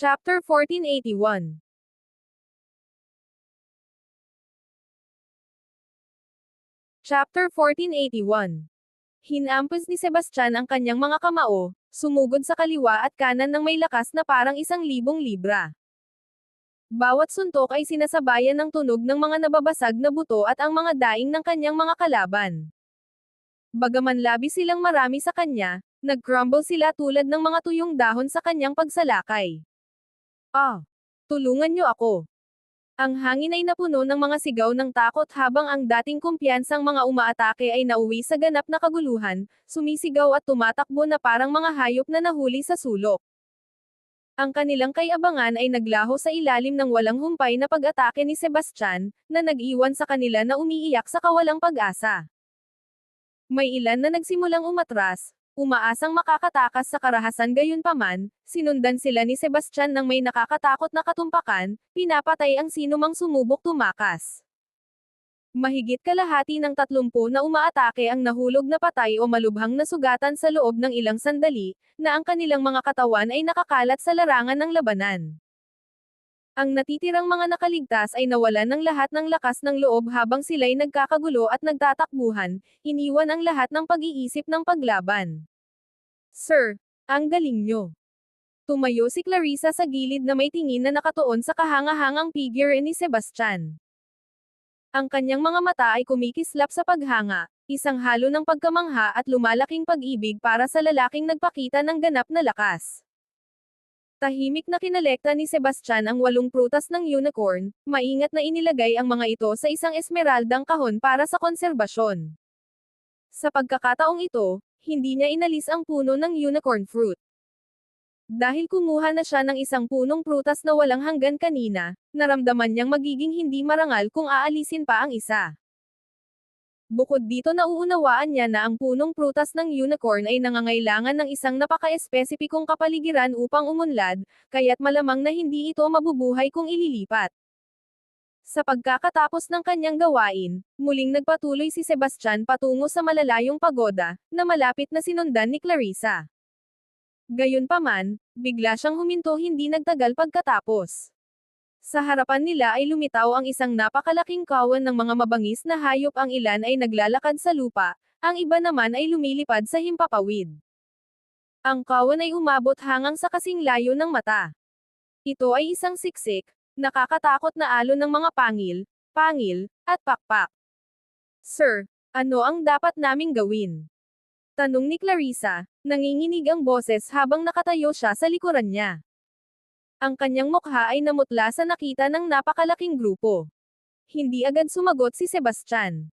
Chapter 1481. Chapter 1481. Hinampas ni Sebastian ang kanyang mga kamao, sumugod sa kaliwa at kanan ng may lakas na parang 1,000 libra. Bawat suntok ay sinasabayan ng tunog ng mga nababasag na buto at ang mga daing ng kanyang mga kalaban. Bagaman labis silang marami sa kanya, nag-crumble sila tulad ng mga tuyong dahon sa kanyang pagsalakay. Ah! Tulungan niyo ako! Ang hangin ay napuno ng mga sigaw ng takot habang ang dating kumpiyansang mga umaatake ay nauwi sa ganap na kaguluhan, sumisigaw at tumatakbo na parang mga hayop na nahuli sa sulok. Ang kanilang kayabangan ay naglaho sa ilalim ng walang humpay na pag-atake ni Sebastian, na nag-iwan sa kanila na umiiyak sa kawalang pag-asa. May ilan na nagsimulang umatras, umaasang makakatakas sa karahasan gayunpaman, sinundan sila ni Sebastian ng may nakakatakot na katumpakan, pinapatay ang sinumang sumubok tumakas. Mahigit kalahati ng 30 na umaatake ang nahulog na patay o malubhang nasugatan sa loob ng ilang sandali, na ang kanilang mga katawan ay nakakalat sa larangan ng labanan. Ang natitirang mga nakaligtas ay nawalan ng lahat ng lakas ng loob habang sila'y nagkakagulo at nagtatakbuhan, iniwan ang lahat ng pag-iisip ng paglaban. Sir, ang galing nyo! Tumayo si Clarissa sa gilid na may tingin na nakatuon sa kahanga-hangang figure ni Sebastian. Ang kanyang mga mata ay kumikislap sa paghanga, isang halo ng pagkamangha at lumalaking pag-ibig para sa lalaking nagpakita ng ganap na lakas. Tahimik na kinalekta ni Sebastian ang 8 prutas ng unicorn, maingat na inilagay ang mga ito sa isang esmeraldang kahon para sa konserbasyon. Sa pagkakataong ito, hindi niya inalis ang puno ng unicorn fruit. Dahil kumuha na siya ng isang punong prutas na walang hanggan kanina, naramdaman niyang magiging hindi marangal kung aalisin pa ang isa. Bukod dito nauunawaan niya na ang punong prutas ng unicorn ay nangangailangan ng isang napaka-espesipikong kapaligiran upang umunlad, kaya't malamang na hindi ito mabubuhay kung ililipat. Sa pagkakatapos ng kanyang gawain, muling nagpatuloy si Sebastian patungo sa malalayong pagoda, na malapit na sinundan ni Clarissa. Gayunpaman, bigla siyang huminto hindi nagtagal pagkatapos. Sa harapan nila ay lumitaw ang isang napakalaking kawan ng mga mabangis na hayop, ang ilan ay naglalakad sa lupa, ang iba naman ay lumilipad sa himpapawid. Ang kawan ay umabot hanggang sa kasing layo ng mata. Ito ay isang siksik, nakakatakot na alon ng mga pangil, at pakpak. Sir, ano ang dapat naming gawin? Tanong ni Clarissa, nanginginig ang boses habang nakatayo siya sa likuran niya. Ang kanyang mukha ay namutla sa nakita ng napakalaking grupo. Hindi agad sumagot si Sebastian.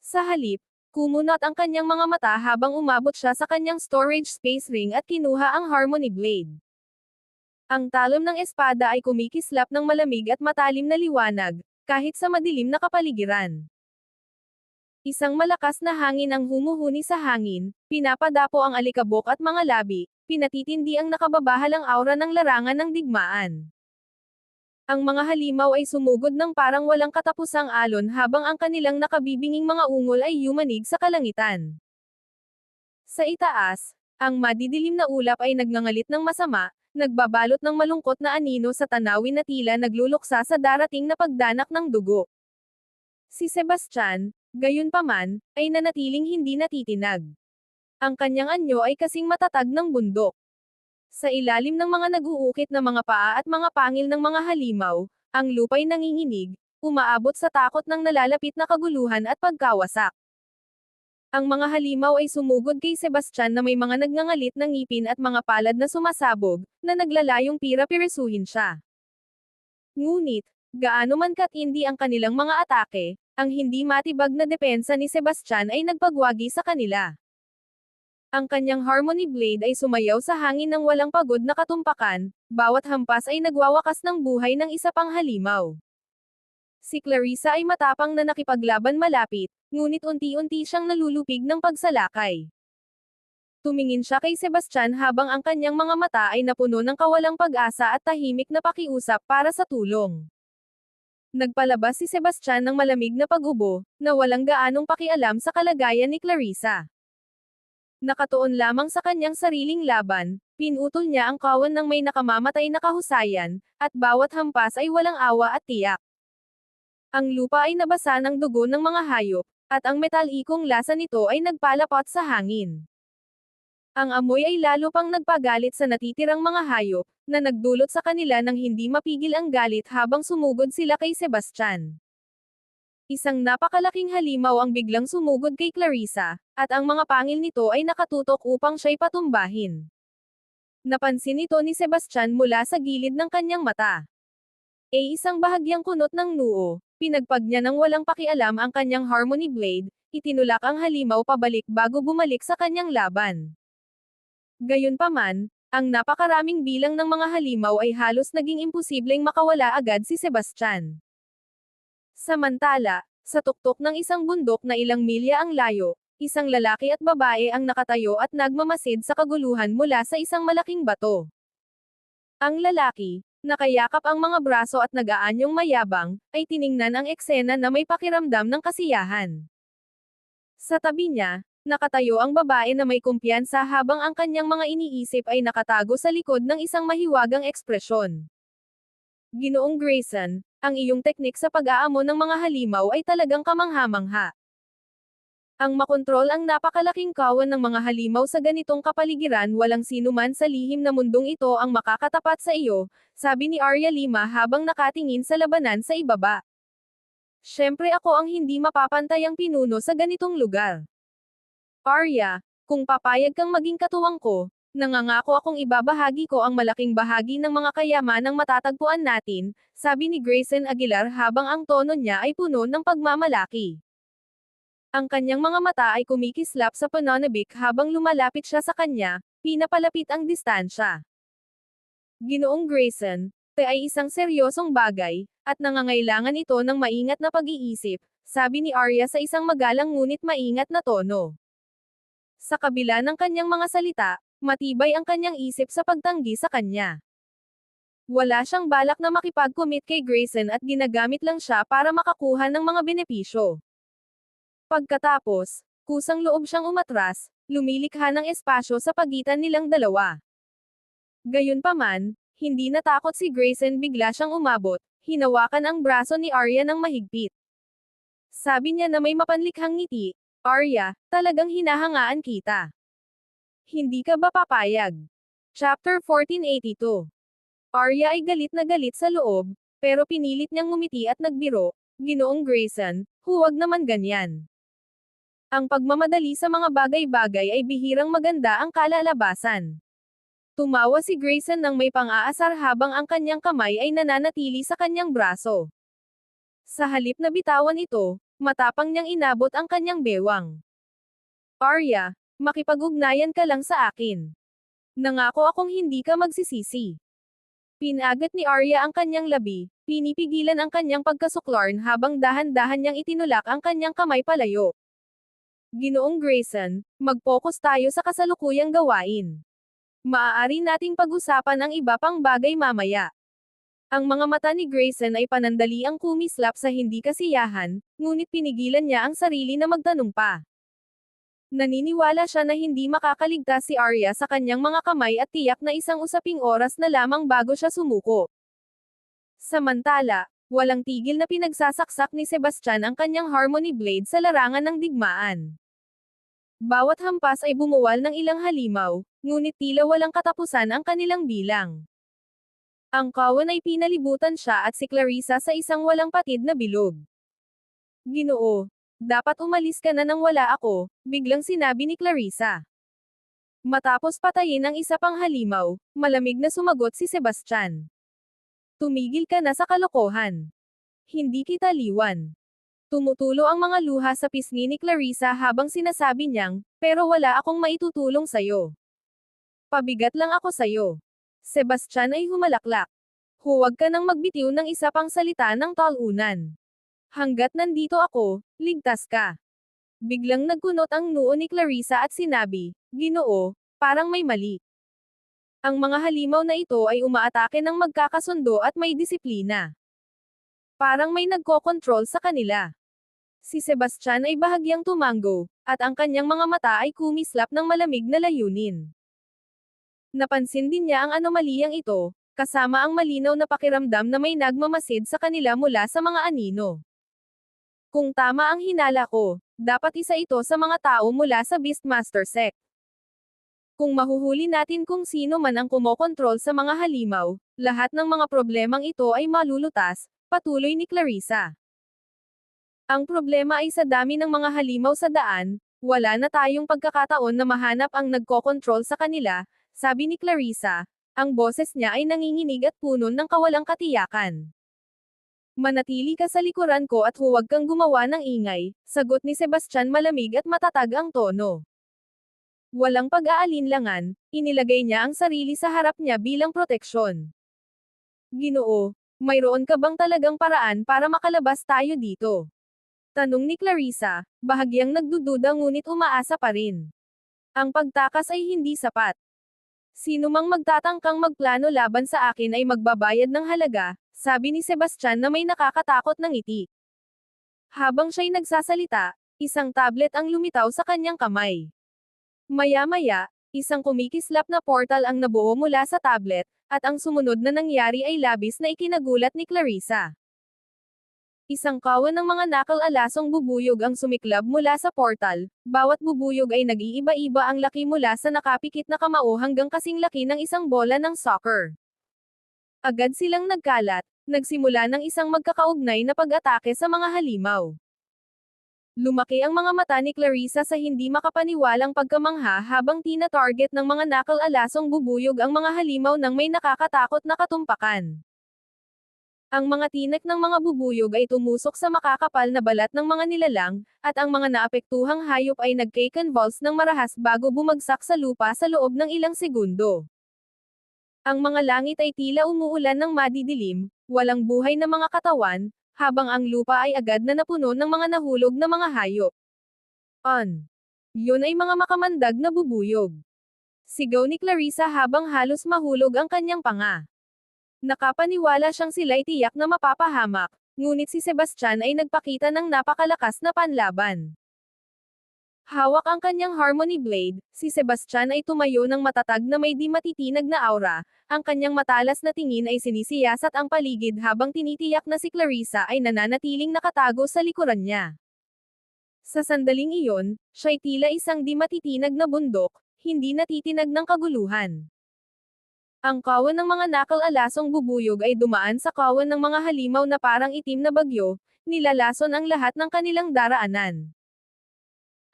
Sa halip, kumunot ang kanyang mga mata habang umabot siya sa kanyang storage space ring at kinuha ang Harmony Blade. Ang talon ng espada ay kumikislap ng malamig at matalim na liwanag, kahit sa madilim na kapaligiran. Isang malakas na hangin ang humuhuni sa hangin, pinapadapo ang alikabok at mga labi, pinatitindi ang nakababahalang aura ng larangan ng digmaan. Ang mga halimaw ay sumugod ng parang walang katapusang alon habang ang kanilang nakabibinging mga ungol ay yumanig sa kalangitan. Sa itaas, ang madidilim na ulap ay nagngangalit ng masama, nagbabalot ng malungkot na anino sa tanawin na tila nagluluksa sa darating na pagdanak ng dugo. Si Sebastian, gayunpaman, ay nanatiling hindi natitinag. Ang kanyang anyo ay kasing matatag ng bundok. Sa ilalim ng mga nag-uukit na mga paa at mga pangil ng mga halimaw, ang lupa'y nanginginig, umaabot sa takot ng nalalapit na kaguluhan at pagkawasak. Ang mga halimaw ay sumugod kay Sebastian na may mga nagngangalit na ngipin at mga palad na sumasabog, na naglalayong pira-pirisuhin siya. Ngunit, gaano man katindi ang kanilang mga atake, ang hindi matibag na depensa ni Sebastian ay nagpagwagi sa kanila. Ang kanyang Harmony Blade ay sumayaw sa hangin ng walang pagod na katumpakan, bawat hampas ay nagwawakas ng buhay ng isa pang halimaw. Si Clarissa ay matapang na nakipaglaban malapit, ngunit unti-unti siyang nalulupig ng pagsalakay. Tumingin siya kay Sebastian habang ang kanyang mga mata ay napuno ng kawalang pag-asa at tahimik na pakiusap para sa tulong. Nagpalabas si Sebastian ng malamig na pag-ubo, na walang gaanong pakialam sa kalagayan ni Clarissa. Nakatuon lamang sa kanyang sariling laban, Pinutol niya ang kawan ng may nakamamatay na kahusayan, at bawat hampas ay walang awa at tiyak. Ang lupa ay nabasa ng dugo ng mga hayop, at ang metalikong lasa nito ay nagpalapot sa hangin. Ang amoy ay lalo pang nagpagalit sa natitirang mga hayop, na nagdulot sa kanila ng hindi mapigil ang galit habang sumugod sila kay Sebastian. Isang napakalaking halimaw ang biglang sumugod kay Clarissa, at ang mga pangil nito ay nakatutok upang siya'y patumbahin. Napansin ito ni Sebastian mula sa gilid ng kanyang mata. Isang bahagyang kunot ng noo, pinagpag niya ng walang pakialam ang kanyang Harmony Blade, itinulak ang halimaw pabalik bago bumalik sa kanyang laban. Gayunpaman, ang napakaraming bilang ng mga halimaw ay halos naging imposibleng makawala agad si Sebastian. Samantala, sa tuktok ng isang bundok na ilang milya ang layo, isang lalaki at babae ang nakatayo at nagmamasid sa kaguluhan mula sa isang malaking bato. Ang lalaki, nakayakap ang mga braso at nag-aanyong mayabang, ay tiningnan ang eksena na may pakiramdam ng kasiyahan. Sa tabi niya, nakatayo ang babae na may kumpiyansa habang ang kanyang mga iniisip ay nakatago sa likod ng isang mahiwagang ekspresyon. Ginoong Grayson, ang iyong teknik sa pag-aamo ng mga halimaw ay talagang kamangha-mangha. Ang makontrol ang napakalaking kawan ng mga halimaw sa ganitong kapaligiran, walang sinuman sa lihim na mundong ito ang makakatapat sa iyo, sabi ni Arya Lima habang nakatingin sa labanan sa ibaba. Siyempre ako ang hindi mapapantayang pinuno sa ganitong lugar. Arya, kung papayag kang maging katuwang ko, nangangako akong ibabahagi ko ang malaking bahagi ng mga kayamanang matatagpuan natin, sabi ni Grayson Aguilar habang ang tono niya ay puno ng pagmamalaki. Ang kanyang mga mata ay kumikislap sa pananabik habang lumalapit siya sa kanya, pinapalapit ang distansya. Ginoong Grayson, ito ay isang seryosong bagay, at nangangailangan ito ng maingat na pag-iisip, sabi ni Arya sa isang magalang ngunit maingat na tono. Sa kabila ng kanyang mga salita, matibay ang kanyang isip sa pagtanggi sa kanya. Wala siyang balak na makipag-commit kay Grayson at ginagamit lang siya para makakuha ng mga benepisyo. Pagkatapos, kusang loob siyang umatras, lumilikha ng espasyo sa pagitan nilang dalawa. Gayunpaman, hindi natakot si Grayson, bigla siyang umabot, hinawakan ang braso ni Arya ng mahigpit. Sabi niya na may mapanlikhang ngiti, Arya, talagang hinahangaan kita. Hindi ka ba papayag? Chapter 1482. Arya ay galit na galit sa loob, pero pinilit niyang ngumiti at nagbiro, Ginoong Grayson, huwag naman ganyan. Ang pagmamadali sa mga bagay-bagay ay bihirang maganda ang kalalabasan. Tumawa si Grayson nang may pang-aasar habang ang kanyang kamay ay nananatili sa kanyang braso. Sa halip na bitawan ito, matapang niyang inabot ang kanyang bewang. Arya, makipag-ugnayan ka lang sa akin. Nangako akong hindi ka magsisisi. Pinagat ni Arya ang kanyang labi, pinipigilan ang kanyang pagkasuklarn habang dahan-dahan niyang itinulak ang kanyang kamay palayo. Ginoong Grayson, mag-focus tayo sa kasalukuyang gawain. Maaari nating pag-usapan ang iba pang bagay mamaya. Ang mga mata ni Grayson ay panandaliang kumislap sa hindi kasiyahan, ngunit pinigilan niya ang sarili na magtanong pa. Naniniwala siya na hindi makakaligtas si Arya sa kanyang mga kamay at tiyak na isang usaping oras na lamang bago siya sumuko. Samantala, walang tigil na pinagsasaksak ni Sebastian ang kanyang Harmony Blade sa larangan ng digmaan. Bawat hampas ay bumuwal ng ilang halimaw, ngunit tila walang katapusan ang kanilang bilang. Ang kawan ay pinalibutan siya at si Clarissa sa isang walang patid na bilog. Ginoo, dapat umalis ka na nang wala ako, biglang sinabi ni Clarissa. Matapos patayin ang isa pang halimaw, malamig na sumagot si Sebastian. Tumigil ka na sa kalokohan. Hindi kita liwan. Tumutulo ang mga luha sa pisngi ni Clarissa habang sinasabi niyang, pero wala akong maitutulong sayo. Pabigat lang ako sayo. Sebastian ay humalaklak. Huwag ka nang magbitiw ng isa pang salita ng talunan. Hanggat nandito ako, ligtas ka. Biglang nagkunot ang noo ni Clarissa at sinabi, Ginoo, parang may mali. Ang mga halimaw na ito ay umaatake ng magkakasundo at may disiplina. Parang may nagkokontrol sa kanila. Si Sebastian ay bahagyang tumango, at ang kanyang mga mata ay kumislap ng malamig na layunin. Napansin din niya ang anomaliyang ito, kasama ang malinaw na pakiramdam na may nagmamasid sa kanila mula sa mga anino. Kung tama ang hinala ko, dapat isa ito sa mga tao mula sa Beastmaster sect. Kung mahuhuli natin kung sino man ang kumokontrol sa mga halimaw, lahat ng mga problemang ito ay malulutas, patuloy ni Clarissa. Ang problema ay sa dami ng mga halimaw sa daan, wala na tayong pagkakataon na mahanap ang nagkokontrol sa kanila, sabi ni Clarissa. Ang boses niya ay nanginginig at puno ng kawalang katiyakan. Manatili ka sa likuran ko at huwag kang gumawa ng ingay, sagot ni Sebastian malamig at matatag ang tono. Walang pag-aalinlangan, inilagay niya ang sarili sa harap niya bilang proteksyon. Ginoo, mayroon ka bang talagang paraan para makalabas tayo dito? Tanong ni Clarissa, bahagyang nagdududa ngunit umaasa pa rin. Ang pagtakas ay hindi sapat. Sino mang magtatangkang magplano laban sa akin ay magbabayad ng halaga, sabi ni Sebastian na may nakakatakot na ngiti. Habang siya'y nagsasalita, isang tablet ang lumitaw sa kanyang kamay. Maya-maya, isang kumikislap na portal ang nabuo mula sa tablet, at ang sumunod na nangyari ay labis na ikinagulat ni Clarissa. Isang kawan ng mga nakal-alasong bubuyog ang sumiklab mula sa portal, bawat bubuyog ay nag-iiba-iba ang laki mula sa nakapikit na kamao hanggang kasing laki ng isang bola ng soccer. Agad silang nagkalat, nagsimula ng isang magkakaugnay na pag-atake sa mga halimaw. Lumaki ang mga mata ni Clarissa sa hindi makapaniwalang pagkamangha habang tina-target ng mga nakal-alasong bubuyog ang mga halimaw ng may nakakatakot na katumpakan. Ang mga tinek ng mga bubuyog ay tumusok sa makakapal na balat ng mga nilalang, at ang mga naapektuhang hayop ay nagke-convulse ng marahas bago bumagsak sa lupa sa loob ng ilang segundo. Ang mga langit ay tila umuulan ng madidilim, walang buhay na mga katawan, habang ang lupa ay agad na napuno ng mga nahulog na mga hayop. Yun ay mga makamandag na bubuyog. Sigaw ni Clarissa habang halos mahulog ang kanyang panga. Nakapaniwala siyang sila'y tiyak na mapapahamak, ngunit si Sebastian ay nagpakita ng napakalakas na panlaban. Hawak ang kanyang Harmony Blade, si Sebastian ay tumayo ng matatag na may di matitinag na aura, ang kanyang matalas na tingin ay sinisiyasat ang paligid habang tinitiyak na si Clarissa ay nananatiling nakatago sa likuran niya. Sa sandaling iyon, siya'y tila isang di matitinag na bundok, hindi natitinag ng kaguluhan. Ang kawan ng mga nakal-alasong bubuyog ay dumaan sa kawan ng mga halimaw na parang itim na bagyo, nilalason ang lahat ng kanilang daraanan.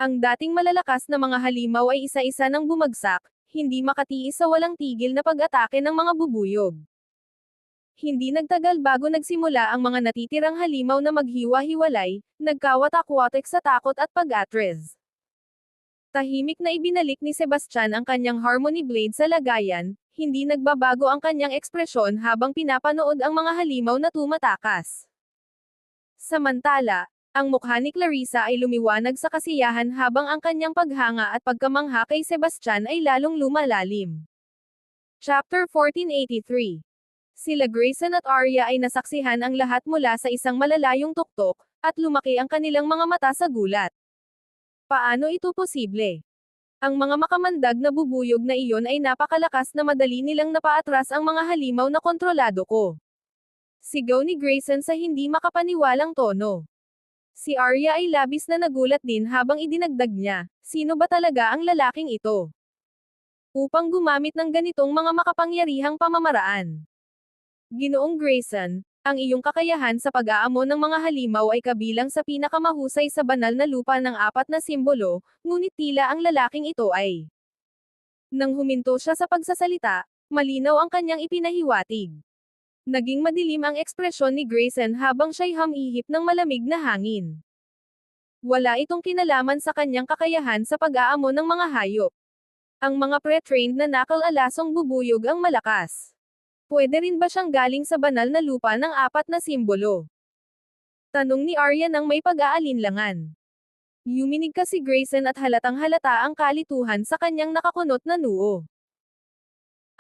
Ang dating malalakas na mga halimaw ay isa-isa nang bumagsak, hindi makatiis sa walang tigil na pag-atake ng mga bubuyog. Hindi nagtagal bago nagsimula ang mga natitirang halimaw na maghiwa-hiwalay, nagkawatak-watek sa takot at pag-atres. Tahimik na ibinalik ni Sebastian ang kanyang Harmony Blade sa lagayan, hindi nagbabago ang kanyang ekspresyon habang pinapanood ang mga halimaw na tumatakas. Samantala, ang mukha ni Clarissa ay lumiwanag sa kasiyahan habang ang kanyang paghanga at pagkamangha kay Sebastian ay lalong lumalalim. Chapter 1483. Sila Grayson at Arya ay nasaksihan ang lahat mula sa isang malalayong tuktok, at lumaki ang kanilang mga mata sa gulat. Paano ito posible? Ang mga makamandag na bubuyog na iyon ay napakalakas na madali nilang napaatras ang mga halimaw na kontrolado ko. Sigaw ni Grayson sa hindi makapaniwalang tono. Si Arya ay labis na nagulat din habang idinagdag niya, sino ba talaga ang lalaking ito? Upang gumamit ng ganitong mga makapangyarihang pamamaraan. Ginoong Grayson, ang iyong kakayahan sa pag-aamon ng mga halimaw ay kabilang sa pinakamahusay sa banal na lupa ng 4 na simbolo, ngunit tila ang lalaking ito ay. Nang huminto siya sa pagsasalita, malinaw ang kanyang ipinahiwatig. Naging madilim ang ekspresyon ni Grayson habang siya'y humihip ng malamig na hangin. Wala itong kinalaman sa kanyang kakayahan sa pag-aamon ng mga hayop. Ang mga pre-trained na nakal-alasong bubuyog ang malakas. Pwede rin ba siyang galing sa banal na lupa ng 4 na simbolo? Tanong ni Arya nang may pag-aalinlangan. Yuminig ka si Grayson at halatang halata ang kalituhan sa kanyang nakakunot na noo.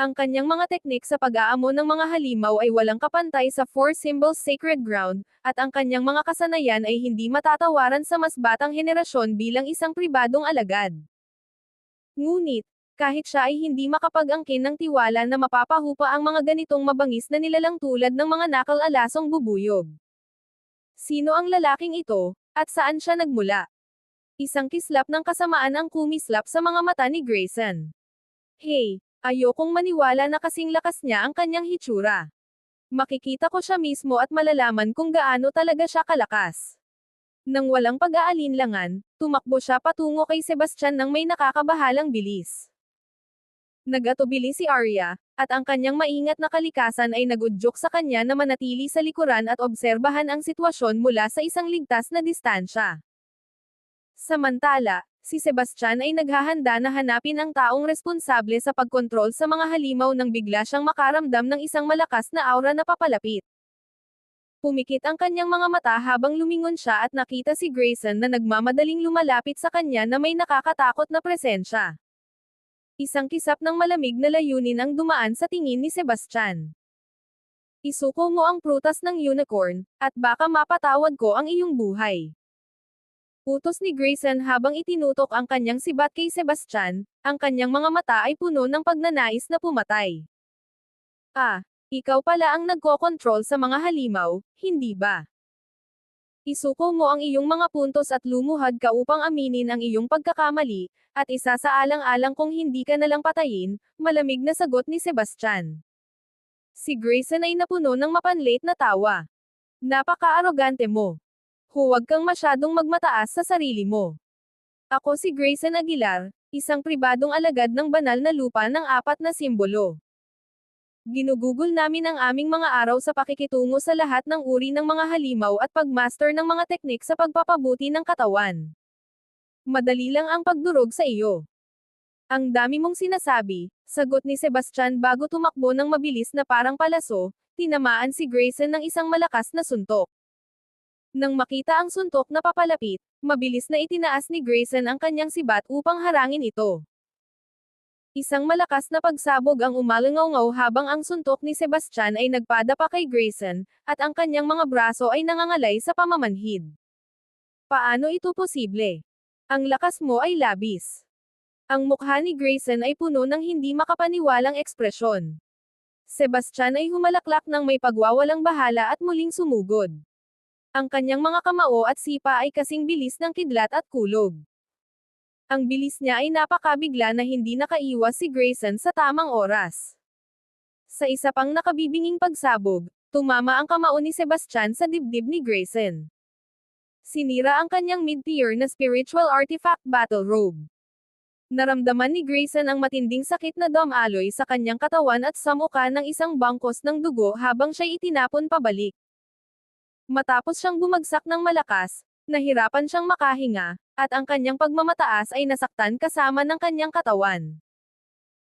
Ang kanyang mga teknik sa pag-aamon ng mga halimaw ay walang kapantay sa 4 Symbols Sacred Ground, at ang kanyang mga kasanayan ay hindi matatawaran sa mas batang henerasyon bilang isang pribadong alagad. Ngunit, Kahit siya ay hindi makapag-angkin ng tiwala na mapapahupa ang mga ganitong mabangis na nilalang tulad ng mga nakal-alasong bubuyog. Sino ang lalaking ito, at saan siya nagmula? Isang kislap ng kasamaan ang kumislap sa mga mata ni Grayson. Hey, ayokong maniwala na kasing lakas niya ang kanyang hitsura. Makikita ko siya mismo at malalaman kung gaano talaga siya kalakas. Nang walang pag-aalinlangan, tumakbo siya patungo kay Sebastian nang may nakakabahalang bilis. Nag-atubili si Arya, at ang kanyang maingat na kalikasan ay nagudyok sa kanya na manatili sa likuran at obserbahan ang sitwasyon mula sa isang ligtas na distansya. Samantala, si Sebastian ay naghahanda na hanapin ang taong responsable sa pagkontrol sa mga halimaw nang bigla siyang makaramdam ng isang malakas na aura na papalapit. Pumikit ang kanyang mga mata habang lumingon siya at nakita si Grayson na nagmamadaling lumalapit sa kanya na may nakakatakot na presensya. Isang kisap ng malamig na layunin ang dumaan sa tingin ni Sebastian. Isuko mo ang prutas ng unicorn, at baka mapatawad ko ang iyong buhay. Utos ni Grayson habang itinutok ang kanyang sibat kay Sebastian, ang kanyang mga mata ay puno ng pagnanais na pumatay. Ah, ikaw pala ang nagkokontrol sa mga halimaw, hindi ba? Isuko mo ang iyong mga puntos at lumuhad ka upang aminin ang iyong pagkakamali, at isasaalang-alang kung hindi ka nalang patayin, malamig na sagot ni Sebastian. Si Grayson ay napuno ng mapanlit na tawa. Napaka-arogante mo. Huwag kang masyadong magmataas sa sarili mo. Ako si Grayson Aguilar, isang pribadong alagad ng banal na lupa ng 4 na simbolo. Ginugugol namin ang aming mga araw sa pakikitungo sa lahat ng uri ng mga halimaw at pagmaster ng mga teknik sa pagpapabuti ng katawan. Madali lang ang pagdurog sa iyo. Ang dami mong sinasabi, sagot ni Sebastian bago tumakbo ng mabilis na parang palaso, tinamaan si Grayson ng isang malakas na suntok. Nang makita ang suntok na papalapit, mabilis na itinaas ni Grayson ang kanyang sibat upang harangin ito. Isang malakas na pagsabog ang umalangaw habang ang suntok ni Sebastian ay nagpadapa kay Grayson, at ang kanyang mga braso ay nangangalay sa pamamanhid. Paano ito posible? Ang lakas mo ay labis. Ang mukha ni Grayson ay puno ng hindi makapaniwalang ekspresyon. Sebastian ay humalaklak ng may pagwawalang bahala at muling sumugod. Ang kanyang mga kamao at sipa ay kasing bilis ng kidlat at kulog. Ang bilis niya ay napakabigla na hindi nakaiwas si Grayson sa tamang oras. Sa isa pang nakabibinging pagsabog, tumama ang kamao ni Sebastian sa dibdib ni Grayson. Sinira ang kanyang mid-tier na spiritual artifact battle robe. Naramdaman ni Grayson ang matinding sakit na dumaloy sa kanyang katawan at sa mukha ng isang bangkos ng dugo habang siya'y itinapon pabalik. Matapos siyang bumagsak ng malakas, nahirapan siyang makahinga, at ang kanyang pagmamataas ay nasaktan kasama ng kanyang katawan.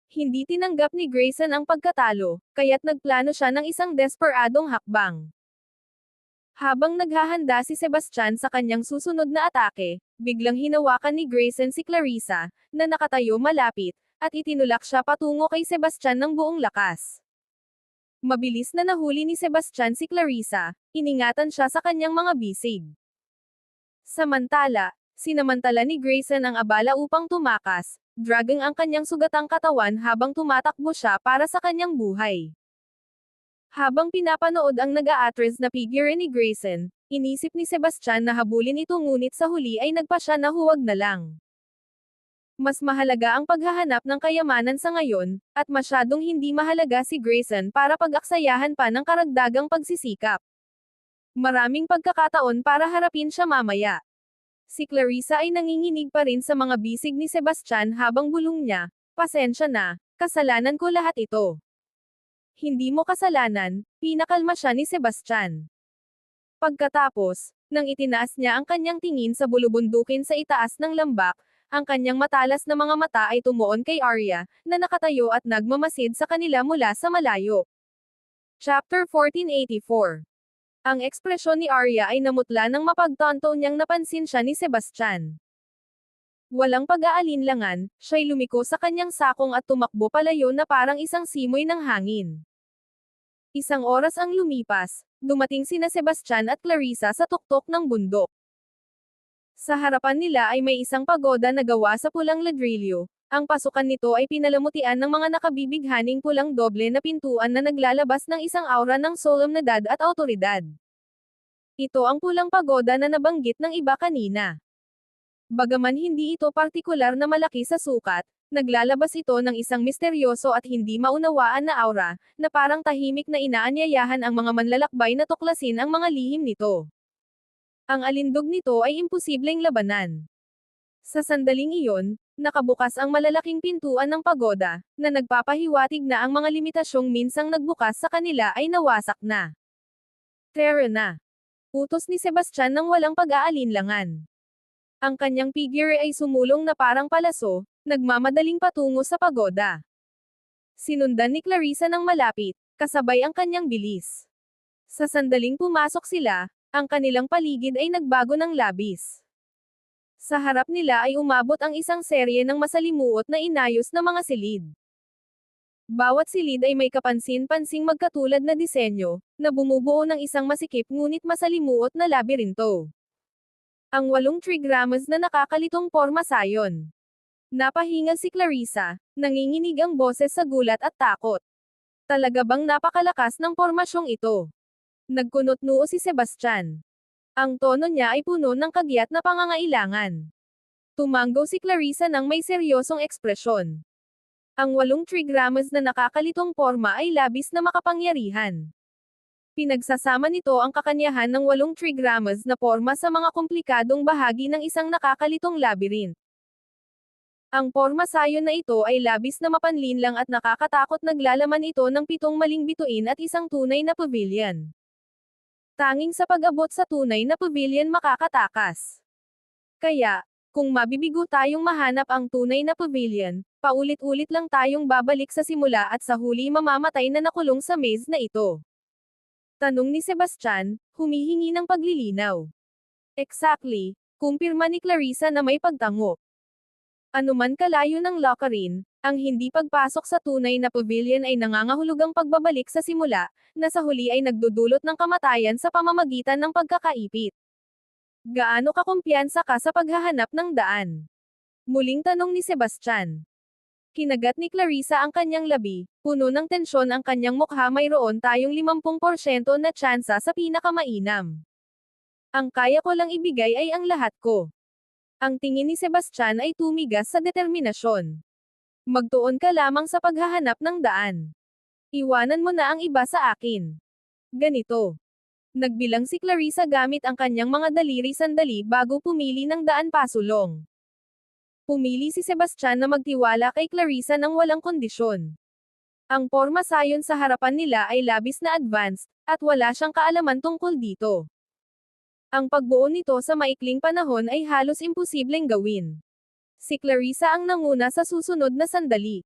Hindi tinanggap ni Grayson ang pagkatalo, kaya't nagplano siya ng isang desperadong hakbang. Habang naghahanda si Sebastian sa kanyang susunod na atake, biglang hinawakan ni Grayson si Clarissa, na nakatayo malapit, at itinulak siya patungo kay Sebastian ng buong lakas. Mabilis na nahuli ni Sebastian si Clarissa, iningatan siya sa kanyang mga bisig. Samantala, sinamantala ni Grayson ang abala upang tumakas, dragging ang kanyang sugatang katawan habang tumatakbo siya para sa kanyang buhay. Habang pinapanood ang nag-aatres na figure ni Grayson, inisip ni Sebastian na habulin ito ngunit sa huli ay nagpasya na huwag na lang. Mas mahalaga ang paghahanap ng kayamanan sa ngayon, at masyadong hindi mahalaga si Grayson para pag-aksayahan pa ng karagdagang pagsisikap. Maraming pagkakataon para harapin siya mamaya. Si Clarissa ay nanginginig pa rin sa mga bisig ni Sebastian habang bulong niya, "Pasensya na, kasalanan ko lahat ito." "Hindi mo kasalanan," pinakalma siya ni Sebastian. Pagkatapos, nang itinaas niya ang kanyang tingin sa bulubundukin sa itaas ng lambak, ang kanyang matalas na mga mata ay tumuon kay Arya, na nakatayo at nagmamasid sa kanila mula sa malayo. Chapter 1484. Ang ekspresyon ni Arya ay namutla nang mapagtanto niyang napansin siya ni Sebastian. Walang pag-aalinlangan, siya'y lumiko sa kanyang sakong at tumakbo palayo na parang isang simoy ng hangin. Isang oras ang lumipas, dumating sina Sebastian at Clarissa sa tuktok ng bundok. Sa harapan nila ay may isang pagoda na gawa sa pulang ladrilyo, Ang pasukan nito ay pinalamutian ng mga nakabibighaning pulang doble na pintuan na naglalabas ng isang aura ng solemnidad at awtoridad. Ito ang pulang pagoda na nabanggit ng iba kanina. Bagaman hindi ito partikular na malaki sa sukat, naglalabas ito ng isang misteryoso at hindi maunawaan na aura, na parang tahimik na inaanyayahan ang mga manlalakbay na tuklasin ang mga lihim nito. Ang alindog nito ay imposibleng labanan. Sa sandaling iyon, nakabukas ang malalaking pintuan ng pagoda, na nagpapahiwatig na ang mga limitasyong minsang nagbukas sa kanila ay nawasak na. Tara na. Utos ni Sebastian nang walang pag-aalinlangan. Ang kanyang figure ay sumulong na parang palaso, nagmamadaling patungo sa pagoda. Sinundan ni Clarissa ng malapit, kasabay ang kanyang bilis. Sa sandaling pumasok sila, ang kanilang paligid ay nagbago ng labis. Sa harap nila ay umabot ang isang serye ng masalimuot na inayos na mga silid. Bawat silid ay may kapansin-pansing magkatulad na disenyo, na bumubuo ng isang masikip ngunit masalimuot na labirinto. Ang 8 trigramas na nakakalitong porma sayon. Napahinga si Clarissa, nanginginig ang boses sa gulat at takot. Talaga bang napakalakas ng pormasyong ito? Nagkunot-noo si Sebastian. Ang tono niya ay puno ng kagyat na pangangailangan. Tumanggo si Clarissa ng may seryosong ekspresyon. Ang 8 trigramas na nakakalitong porma ay labis na makapangyarihan. Pinagsasama nito ang kakanyahan ng 8 trigramas na porma sa mga komplikadong bahagi ng isang nakakalitong labyrinth. Ang porma sayon na ito ay labis na mapanlinlang at nakakatakot, naglalaman ito ng 7 maling bituin at isang tunay na pavilion. Tanging sa pag-abot sa tunay na pavilion makakatakas. Kaya, kung mabibigo tayong mahanap ang tunay na pavilion, paulit-ulit lang tayong babalik sa simula at sa huli mamamatay na nakulong sa maze na ito. Tanong ni Sebastian, humihingi ng paglilinaw. Exactly, kumpirma ni Clarissa na may pagtango. Anuman kalayo ng lockerin, ang hindi pagpasok sa tunay na pavilion ay nangangahulugang pagbabalik sa simula, na sa huli ay nagdudulot ng kamatayan sa pamamagitan ng pagkakaipit. Gaano kakumpiyansa ka sa paghahanap ng daan? Muling tanong ni Sebastian. Kinagat ni Clarissa ang kanyang labi, puno ng tensyon ang kanyang mukha. Mayroon tayong 50% na tsansa sa pinakamainam. Ang kaya ko lang ibigay ay ang lahat ko. Ang tingin ni Sebastian ay tumigas sa determinasyon. Magtuon ka lamang sa paghahanap ng daan. Iwanan mo na ang iba sa akin. Ganito. Nagbilang si Clarissa gamit ang kanyang mga daliri sandali bago pumili ng daan pasulong. Pumili si Sebastian na magtiwala kay Clarissa ng walang kondisyon. Ang porma sayon sa harapan nila ay labis na advanced, at wala siyang kaalaman tungkol dito. Ang pagbuo nito sa maikling panahon ay halos imposibleng gawin. Si Clarissa ang nanguna sa susunod na sandali.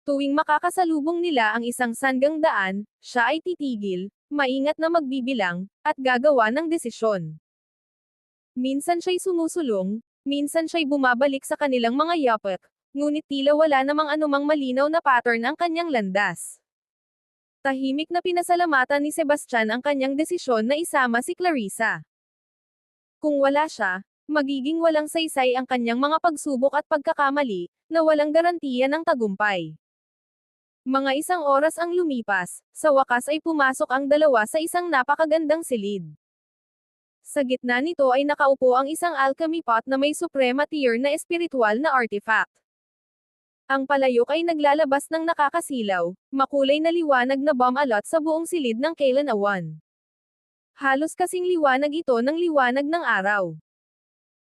Tuwing makakasalubong nila ang isang sanggang daan, siya ay titigil, maingat na magbibilang, at gagawa ng desisyon. Minsan siya'y sumusulong, minsan siya'y bumabalik sa kanilang mga yapak, ngunit tila wala namang anumang malinaw na pattern ang kanyang landas. Tahimik na pinasalamatan ni Sebastian ang kanyang desisyon na isama si Clarissa. Kung wala siya, magiging walang saysay ang kanyang mga pagsubok at pagkakamali, na walang garantiya ng tagumpay. Mga 1 oras ang lumipas, sa wakas ay pumasok ang dalawa sa isang napakagandang silid. Sa gitna nito ay nakaupo ang isang alchemy pot na may suprema tier na espiritual na artifact. Ang palayok ay naglalabas ng nakakasilaw, makulay na liwanag na bumalot sa buong silid ng Kailan Awan. Halos kasing liwanag ito ng liwanag ng araw.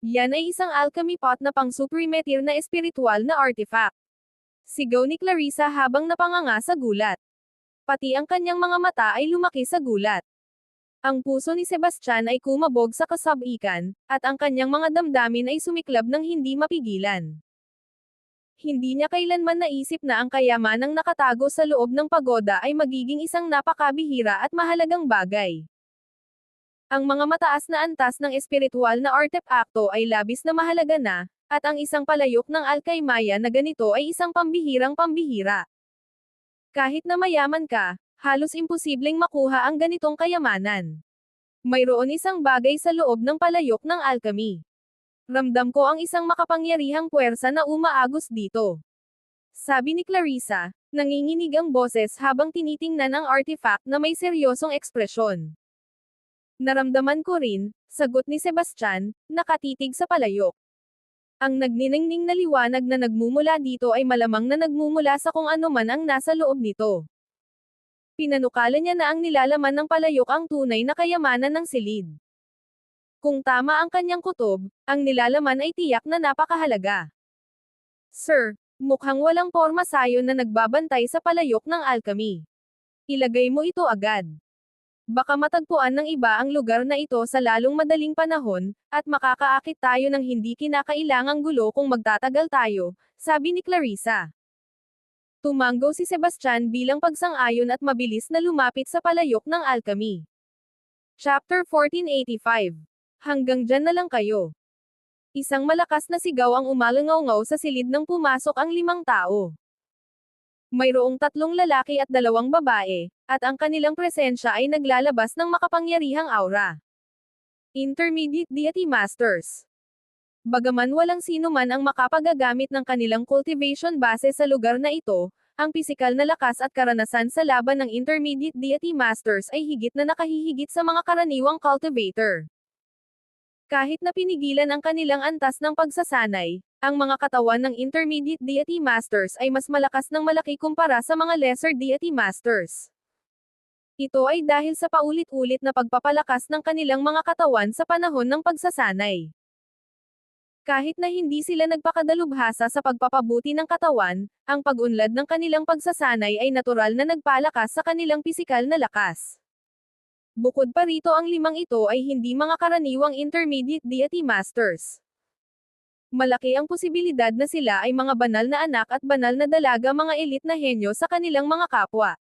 Yan ay isang alchemy pot na pang-supreme tier na espiritual na artifact. Sigaw ni Clarissa habang napanganga sa gulat. Pati ang kanyang mga mata ay lumaki sa gulat. Ang puso ni Sebastian ay kumabog sa kasabikan, at ang kanyang mga damdamin ay sumiklab ng hindi mapigilan. Hindi niya kailanman naisip na ang kayamanang nakatago sa loob ng pagoda ay magiging isang napakabihira at mahalagang bagay. Ang mga mataas na antas ng espiritual na artepakto ay labis na mahalaga na, at ang isang palayok ng alkaymaya na ganito ay isang pambihirang pambihira. Kahit na mayaman ka, halos imposibleng makuha ang ganitong kayamanan. Mayroon isang bagay sa loob ng palayok ng alchemy. Ramdam ko ang isang makapangyarihang puwersa na umaagos dito. Sabi ni Clarissa, nanginginig ang boses habang tinitingnan ang artifact na may seryosong ekspresyon. Naramdaman ko rin, sagot ni Sebastian, nakatitig sa palayok. Ang nagniningning na liwanag na nagmumula dito ay malamang na nagmumula sa kung ano man ang nasa loob nito. Pinanukala niya na ang nilalaman ng palayok ang tunay na kayamanan ng silid. Kung tama ang kanyang kutob, ang nilalaman ay tiyak na napakahalaga. Sir, mukhang walang porma sayon na nagbabantay sa palayok ng alchemy. Ilagay mo ito agad. Baka matagpuan ng iba ang lugar na ito sa lalong madaling panahon, at makakaakit tayo ng hindi kinakailangang gulo kung magtatagal tayo, sabi ni Clarissa. Tumanggo si Sebastian bilang pagsang-ayon at mabilis na lumapit sa palayok ng alchemy. Chapter 1485. Hanggang dyan na lang kayo. Isang malakas na sigaw ang umalangaw-ngaw sa silid nang pumasok ang 5 tao. Mayroong 3 lalaki at 2 babae, at ang kanilang presensya ay naglalabas ng makapangyarihang aura. Intermediate Deity Masters. Bagaman walang sino man ang makapagagamit ng kanilang cultivation base sa lugar na ito, ang pisikal na lakas at karanasan sa laban ng Intermediate Deity Masters ay higit na nakahihigit sa mga karaniwang cultivator. Kahit na pinigilan ang kanilang antas ng pagsasanay, ang mga katawan ng Intermediate Deity Masters ay mas malakas ng malaki kumpara sa mga Lesser Deity Masters. Ito ay dahil sa paulit-ulit na pagpapalakas ng kanilang mga katawan sa panahon ng pagsasanay. Kahit na hindi sila nagpakadalubhasa sa pagpapabuti ng katawan, ang pag-unlad ng kanilang pagsasanay ay natural na nagpalakas sa kanilang pisikal na lakas. Bukod pa rito ang 5 ito ay hindi mga karaniwang Intermediate Deity Masters. Malaki ang posibilidad na sila ay mga banal na anak at banal na dalaga mga elite na henyo sa kanilang mga kapwa.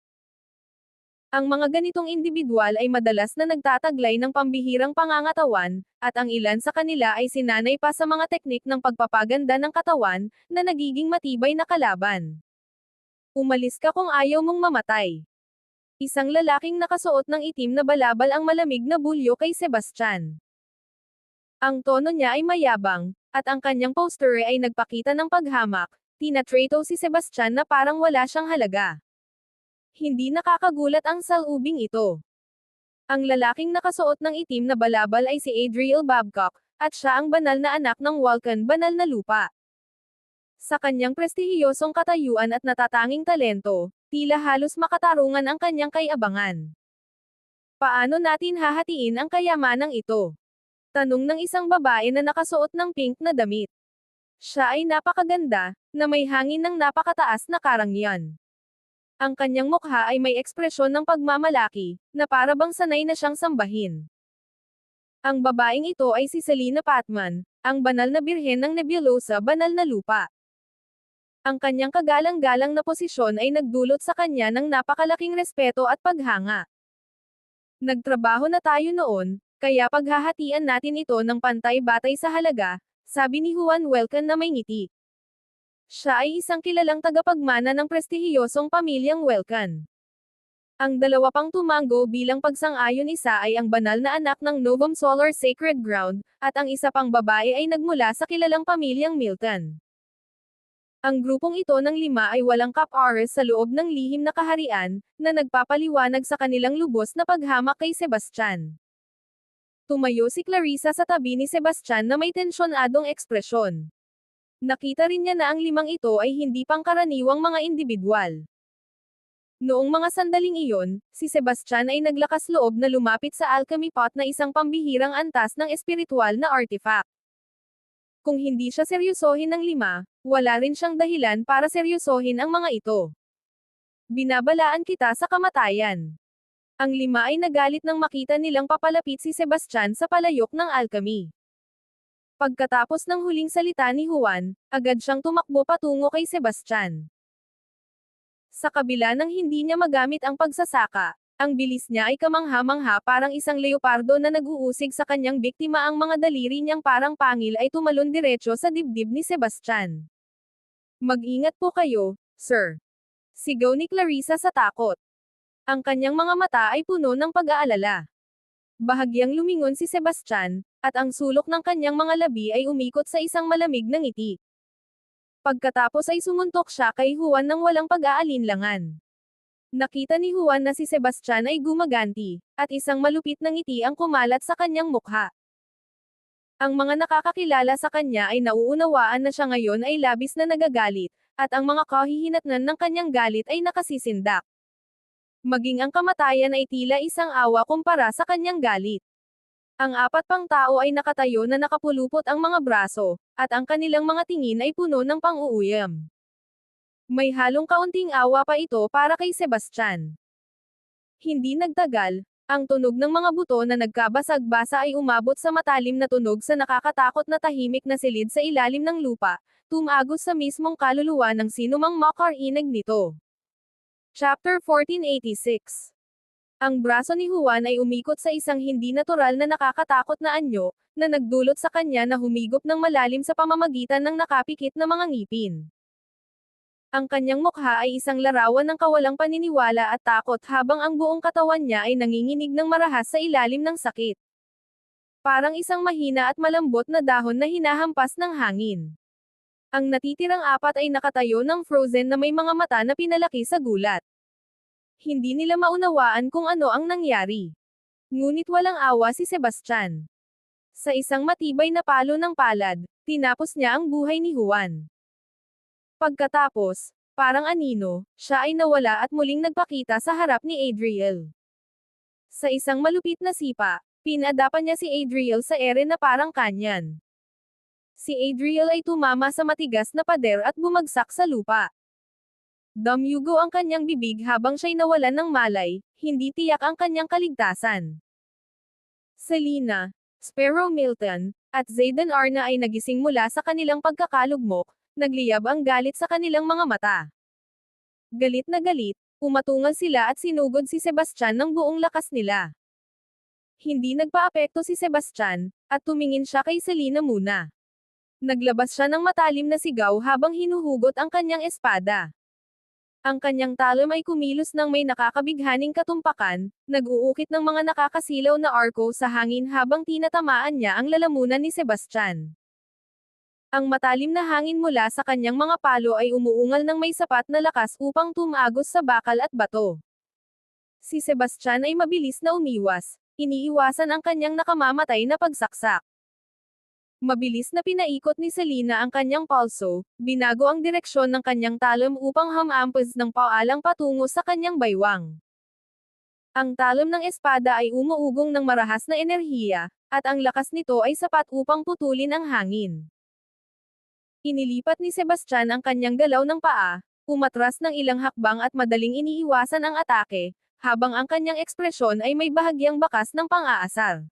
Ang mga ganitong individual ay madalas na nagtataglay ng pambihirang pangangatawan, at ang ilan sa kanila ay sinanay pa sa mga teknik ng pagpapaganda ng katawan, na nagiging matibay na kalaban. Umalis ka kung ayaw mong mamatay. Isang lalaking nakasuot ng itim na balabal ang malamig na bulyo kay Sebastian. Ang tono niya ay mayabang, at ang kanyang posture ay nagpakita ng paghamak. Tinatrato si Sebastian na parang wala siyang halaga. Hindi nakakagulat ang salubing ito. Ang lalaking nakasuot ng itim na balabal ay si Adriel Babcock, at siya ang banal na anak ng Vulcan banal na lupa. Sa kanyang prestihiyosong katayuan at natatanging talento, tila halos makatarungan ang kanyang kayabangan. Paano natin hahatiin ang kayamanang ito? Tanong ng isang babae na nakasuot ng pink na damit. Siya ay napakaganda, na may hangin ng napakataas na karangyaan. Ang kanyang mukha ay may ekspresyon ng pagmamalaki, na para bang sanay na siyang sambahin. Ang babaeng ito ay si Selena Patman, ang banal na birhen ng Nebulosa banal na lupa. Ang kanyang kagalang-galang na posisyon ay nagdulot sa kanya ng napakalaking respeto at paghanga. Nagtrabaho na tayo noon, kaya paghahatian natin ito ng pantay-batay sa halaga, sabi ni Juan Welcan na may ngiti. Siya ay isang kilalang tagapagmana ng prestihiyosong pamilyang Welcan. Ang 2 pang tumanggo bilang pagsang-ayon, isa ay ang banal na anak ng Novum Solar Sacred Ground, at ang isa pang babae ay nagmula sa kilalang pamilyang Milton. Ang grupong ito ng 5 ay walang kap-ares sa loob ng lihim na kaharian, na nagpapaliwanag sa kanilang lubos na paghamak kay Sebastian. Tumayo si Clarissa sa tabi ni Sebastian na may tensyonadong ekspresyon. Nakita rin niya na ang 5 ito ay hindi pangkaraniwang mga individual. Noong mga sandaling iyon, si Sebastian ay naglakas loob na lumapit sa alchemy pot na isang pambihirang antas ng espiritual na artifact. Kung hindi siya seryosohin ng 5, wala rin siyang dahilan para seryosohin ang mga ito. Binabalaan kita sa kamatayan. Ang 5 ay nagalit nang makita nilang papalapit si Sebastian sa palayok ng alchemy. Pagkatapos ng huling salita ni Juan, agad siyang tumakbo patungo kay Sebastian. Sa kabila ng hindi niya magamit ang pagsasaka, ang bilis niya ay kamangha-mangha, parang isang leopardo na nag-uusig sa kanyang biktima. Ang mga daliri niyang parang pangil ay tumalon diretso sa dibdib ni Sebastian. Mag-ingat po kayo, sir. Sigaw ni Clarissa sa takot. Ang kanyang mga mata ay puno ng pag-aalala. Bahagyang lumingon si Sebastian, at ang sulok ng kanyang mga labi ay umikot sa isang malamig na ngiti. Pagkatapos ay sumuntok siya kay Juan ng walang pag-aalinlangan. Nakita ni Juan na si Sebastian ay gumaganti, at isang malupit na ngiti ang kumalat sa kanyang mukha. Ang mga nakakakilala sa kanya ay nauunawaan na siya ngayon ay labis na nagagalit, at ang mga kahihinatnan ng kanyang galit ay nakasisindak. Maging ang kamatayan ay tila isang awa kumpara sa kanyang galit. Ang apat pang tao ay nakatayo na nakapulupot ang mga braso, at ang kanilang mga tingin ay puno ng pang-uuyam. May halong kaunting awa pa ito para kay Sebastian. Hindi nagtagal, ang tunog ng mga buto na nagkabasag-basa ay umabot sa matalim na tunog sa nakakatakot na tahimik na silid sa ilalim ng lupa, tumagos sa mismong kaluluwa ng sinumang makarinig nito. Chapter 1486. Ang braso ni Juan ay umikot sa isang hindi natural na nakakatakot na anyo, na nagdulot sa kanya na humigop ng malalim sa pamamagitan ng nakapikit na mga ngipin. Ang kanyang mukha ay isang larawan ng kawalang paniniwala at takot habang ang buong katawan niya ay nanginginig ng marahas sa ilalim ng sakit. Parang isang mahina at malambot na dahon na hinahampas ng hangin. Ang natitirang apat ay nakatayo ng frozen na may mga mata na pinalaki sa gulat. Hindi nila maunawaan kung ano ang nangyari. Ngunit walang awa si Sebastian. Sa isang matibay na palo ng palad, tinapos niya ang buhay ni Juan. Pagkatapos, parang anino, siya ay nawala at muling nagpakita sa harap ni Adriel. Sa isang malupit na sipa, pinadapan niya si Adriel sa ere na parang kanyan. Si Adriel ay tumama sa matigas na pader at bumagsak sa lupa. Damyugo ang kanyang bibig habang siya'y nawalan ng malay, hindi tiyak ang kanyang kaligtasan. Selena, Sparrow Milton, at Zayden Arna ay nagising mula sa kanilang pagkakalugmok, nagliyab ang galit sa kanilang mga mata. Galit na galit, umatungal sila at sinugod si Sebastian ng buong lakas nila. Hindi nagpaapekto si Sebastian, at tumingin siya kay Selena muna. Naglabas siya ng matalim na sigaw habang hinuhugot ang kanyang espada. Ang kanyang talon ay kumilos ng may nakakabighaning katumpakan, nag-uukit ng mga nakakasilaw na arko sa hangin habang tinatamaan niya ang lalamunan ni Sebastian. Ang matalim na hangin mula sa kanyang mga palo ay umuungal ng may sapat na lakas upang tumagos sa bakal at bato. Si Sebastian ay mabilis na umiwas, iniiwasan ang kanyang nakamamatay na pagsaksak. Mabilis na pinaikot ni Selena ang kanyang palso, binago ang direksyon ng kanyang talon upang hamampas ng paalang patungo sa kanyang baywang. Ang talon ng espada ay umuugong ng marahas na enerhiya, at ang lakas nito ay sapat upang putulin ang hangin. Inilipat ni Sebastian ang kanyang galaw ng paa, umatras ng ilang hakbang at madaling iniiwasan ang atake, habang ang kanyang ekspresyon ay may bahagyang bakas ng pang-aasar.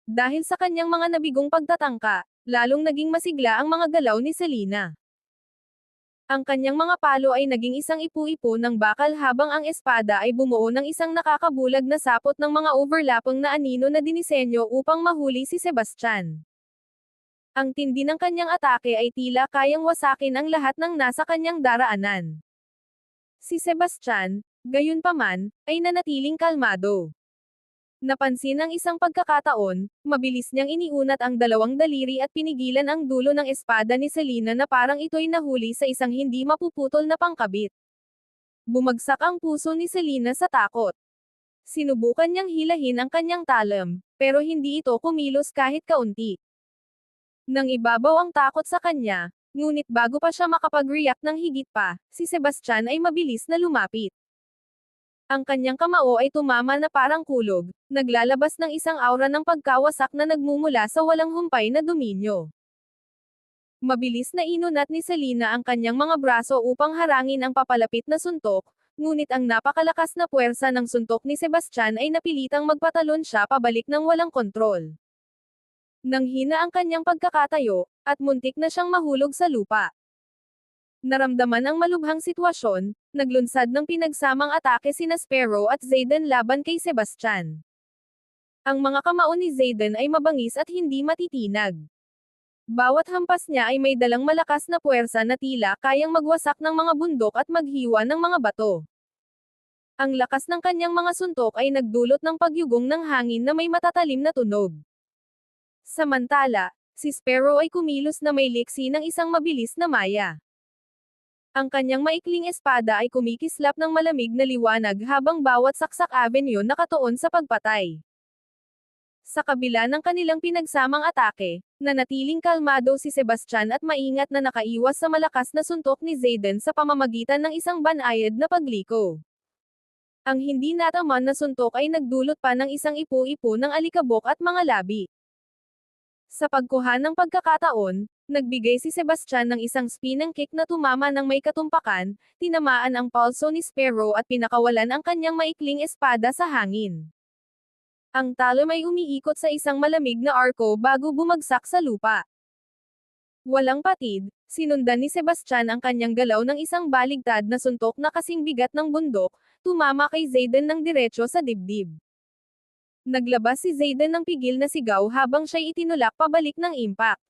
Dahil sa kanyang mga nabigong pagtatangka, lalong naging masigla ang mga galaw ni Selena. Ang kanyang mga palo ay naging isang ipu-ipo ng bakal habang ang espada ay bumuo ng isang nakakabulag na sapot ng mga overlapping na anino na dinisenyo upang mahuli si Sebastian. Ang tindi ng kanyang atake ay tila kayang wasakin ang lahat ng nasa kanyang daraanan. Si Sebastian, gayunpaman, ay nanatiling kalmado. Napansin ang isang pagkakataon, mabilis niyang iniunat ang dalawang daliri at pinigilan ang dulo ng espada ni Selena na parang ito'y nahuli sa isang hindi mapuputol na pangkabit. Bumagsak ang puso ni Selena sa takot. Sinubukan niyang hilahin ang kanyang talon, pero hindi ito kumilos kahit kaunti. Nang ibabaw ang takot sa kanya, ngunit bago pa siya makapag-react ng higit pa, si Sebastian ay mabilis na lumapit. Ang kanyang kamao ay tumama na parang kulog, naglalabas ng isang aura ng pagkawasak na nagmumula sa walang humpay na dominyo. Mabilis na inunat ni Selena ang kanyang mga braso upang harangin ang papalapit na suntok, ngunit ang napakalakas na puwersa ng suntok ni Sebastian ay napilitang magpatalon siya pabalik ng walang kontrol. Nanghina ang kanyang pagkakatayo, at muntik na siyang mahulog sa lupa. Naramdaman ang malubhang sitwasyon, naglunsad ng pinagsamang atake sina Sparrow at Zayden laban kay Sebastian. Ang mga kamao ni Zayden ay mabangis at hindi matitinag. Bawat hampas niya ay may dalang malakas na puwersa na tila kayang magwasak ng mga bundok at maghiwa ng mga bato. Ang lakas ng kanyang mga suntok ay nagdulot ng pagyugong ng hangin na may matatalim na tunog. Samantala, si Sparrow ay kumilos na may liksi ng isang mabilis na maya. Ang kanyang maikling espada ay kumikislap ng malamig na liwanag habang bawat saksak avenue nakatuon sa pagpatay. Sa kabila ng kanilang pinagsamang atake, nanatiling kalmado si Sebastian at maingat na nakaiwas sa malakas na suntok ni Zayden sa pamamagitan ng isang banayad na pagliko. Ang hindi nataman na suntok ay nagdulot pa ng isang ipo-ipo ng alikabok at mga labi. Sa pagkuha ng pagkakataon, nagbigay si Sebastian ng isang spinning kick na tumama ng may katumpakan, tinamaan ang palso ni Sparrow at pinakawalan ang kanyang maikling espada sa hangin. Ang talon ay umiikot sa isang malamig na arko bago bumagsak sa lupa. Walang patid, sinundan ni Sebastian ang kanyang galaw ng isang baligtad na suntok na kasing bigat ng bundok, tumama kay Zayden ng diretso sa dibdib. Naglabas si Zayden ng pigil na sigaw habang siya'y itinulak pabalik ng impact.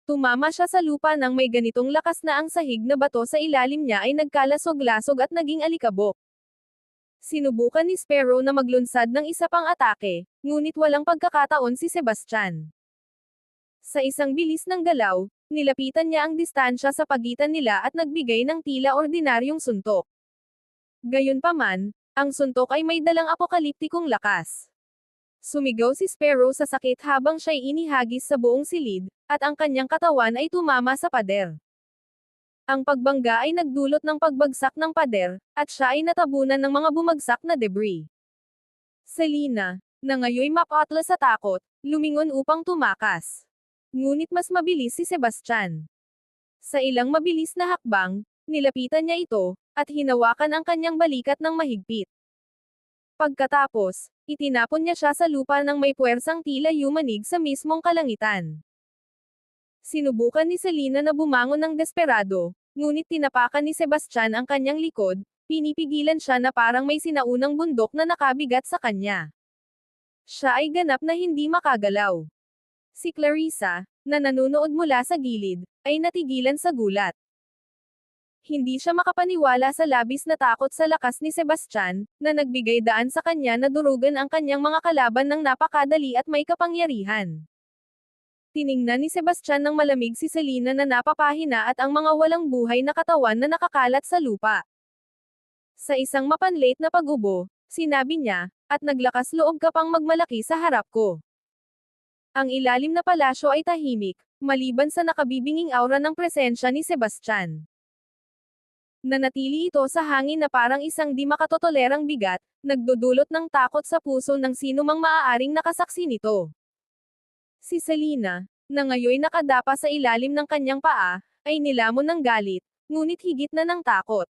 Tumama siya sa lupa nang may ganitong lakas na ang sahig na bato sa ilalim niya ay nagkalasog-lasog at naging alikabok. Sinubukan ni Sparrow na maglunsad ng isa pang atake, ngunit walang pagkakataon si Sebastian. Sa isang bilis ng galaw, nilapitan niya ang distansya sa pagitan nila at nagbigay ng tila ordinaryong suntok. Gayunpaman, ang suntok ay may dalang apokaliptikong lakas. Sumigaw si Sparrow sa sakit habang siya'y inihagis sa buong silid, at ang kanyang katawan ay tumama sa pader. Ang pagbangga ay nagdulot ng pagbagsak ng pader, at siya ay natabunan ng mga bumagsak na debris. Selena, na ngayoy mapatla sa takot, lumingon upang tumakas. Ngunit mas mabilis si Sebastian. Sa ilang mabilis na hakbang, nilapitan niya ito, at hinawakan ang kanyang balikat ng mahigpit. Pagkatapos, itinapon niya siya sa lupa ng may puwersang tila yumanig sa mismong kalangitan. Sinubukan ni Selena na bumangon ng desperado, ngunit tinapakan ni Sebastian ang kanyang likod, pinipigilan siya na parang may sinaunang bundok na nakabigat sa kanya. Siya ay ganap na hindi makagalaw. Si Clarissa, na nanunood mula sa gilid, ay natigilan sa gulat. Hindi siya makapaniwala sa labis na takot sa lakas ni Sebastian, na nagbigay daan sa kanya na durugan ang kanyang mga kalaban ng napakadali at may kapangyarihan. Tiningnan ni Sebastian ng malamig si Selena na napapahina at ang mga walang buhay na katawan na nakakalat sa lupa. Sa isang mapanlate na pagubo, sinabi niya, at naglakas loob ka pang magmalaki sa harap ko. Ang ilalim na palasyo ay tahimik, maliban sa nakabibinging aura ng presensya ni Sebastian. Nanatili ito sa hangin na parang isang di makatotolerang bigat, nagdudulot ng takot sa puso ng sinumang maaaring nakasaksi nito. Si Selena, na ngayoy nakadapa sa ilalim ng kanyang paa, ay nilamon ng galit, ngunit higit na ng takot.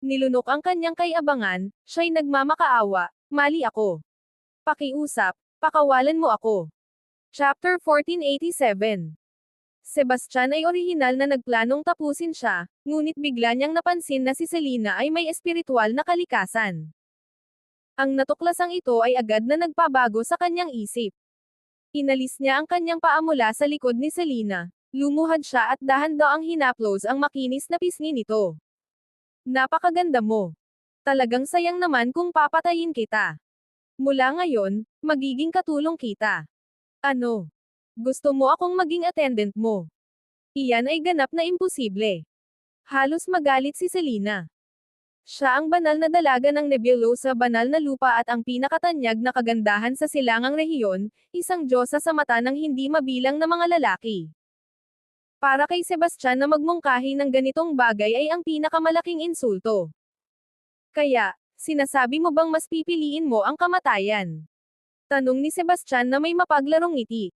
Nilunok ang kanyang kay-abangan, siya'y nagmamakaawa, mali ako. Pakiusap, pakawalan mo ako. Chapter 1487. Sebastian ay orihinal na nagplanong tapusin siya, ngunit bigla niyang napansin na si Selena ay may espiritual na kalikasan. Ang natuklasang ito ay agad na nagpabago sa kanyang isip. Inalis niya ang kanyang paa mula sa likod ni Selena. Lumuhad siya at dahan-daang hinaplos ang makinis na pisngi nito. Napakaganda mo. Talagang sayang naman kung papatayin kita. Mula ngayon, magiging katulong kita. Ano? Gusto mo akong maging attendant mo? Iyan ay ganap na imposible. Halos magalit si Selena. Siya ang banal na dalaga ng nebulosa banal na lupa at ang pinakatanyag na kagandahan sa silangang rehiyon, isang diyosa sa mata ng hindi mabilang na mga lalaki. Para kay Sebastian na magmungkahi ng ganitong bagay ay ang pinakamalaking insulto. Kaya, sinasabi mo bang mas pipiliin mo ang kamatayan? Tanong ni Sebastian na may mapaglarong ngiti.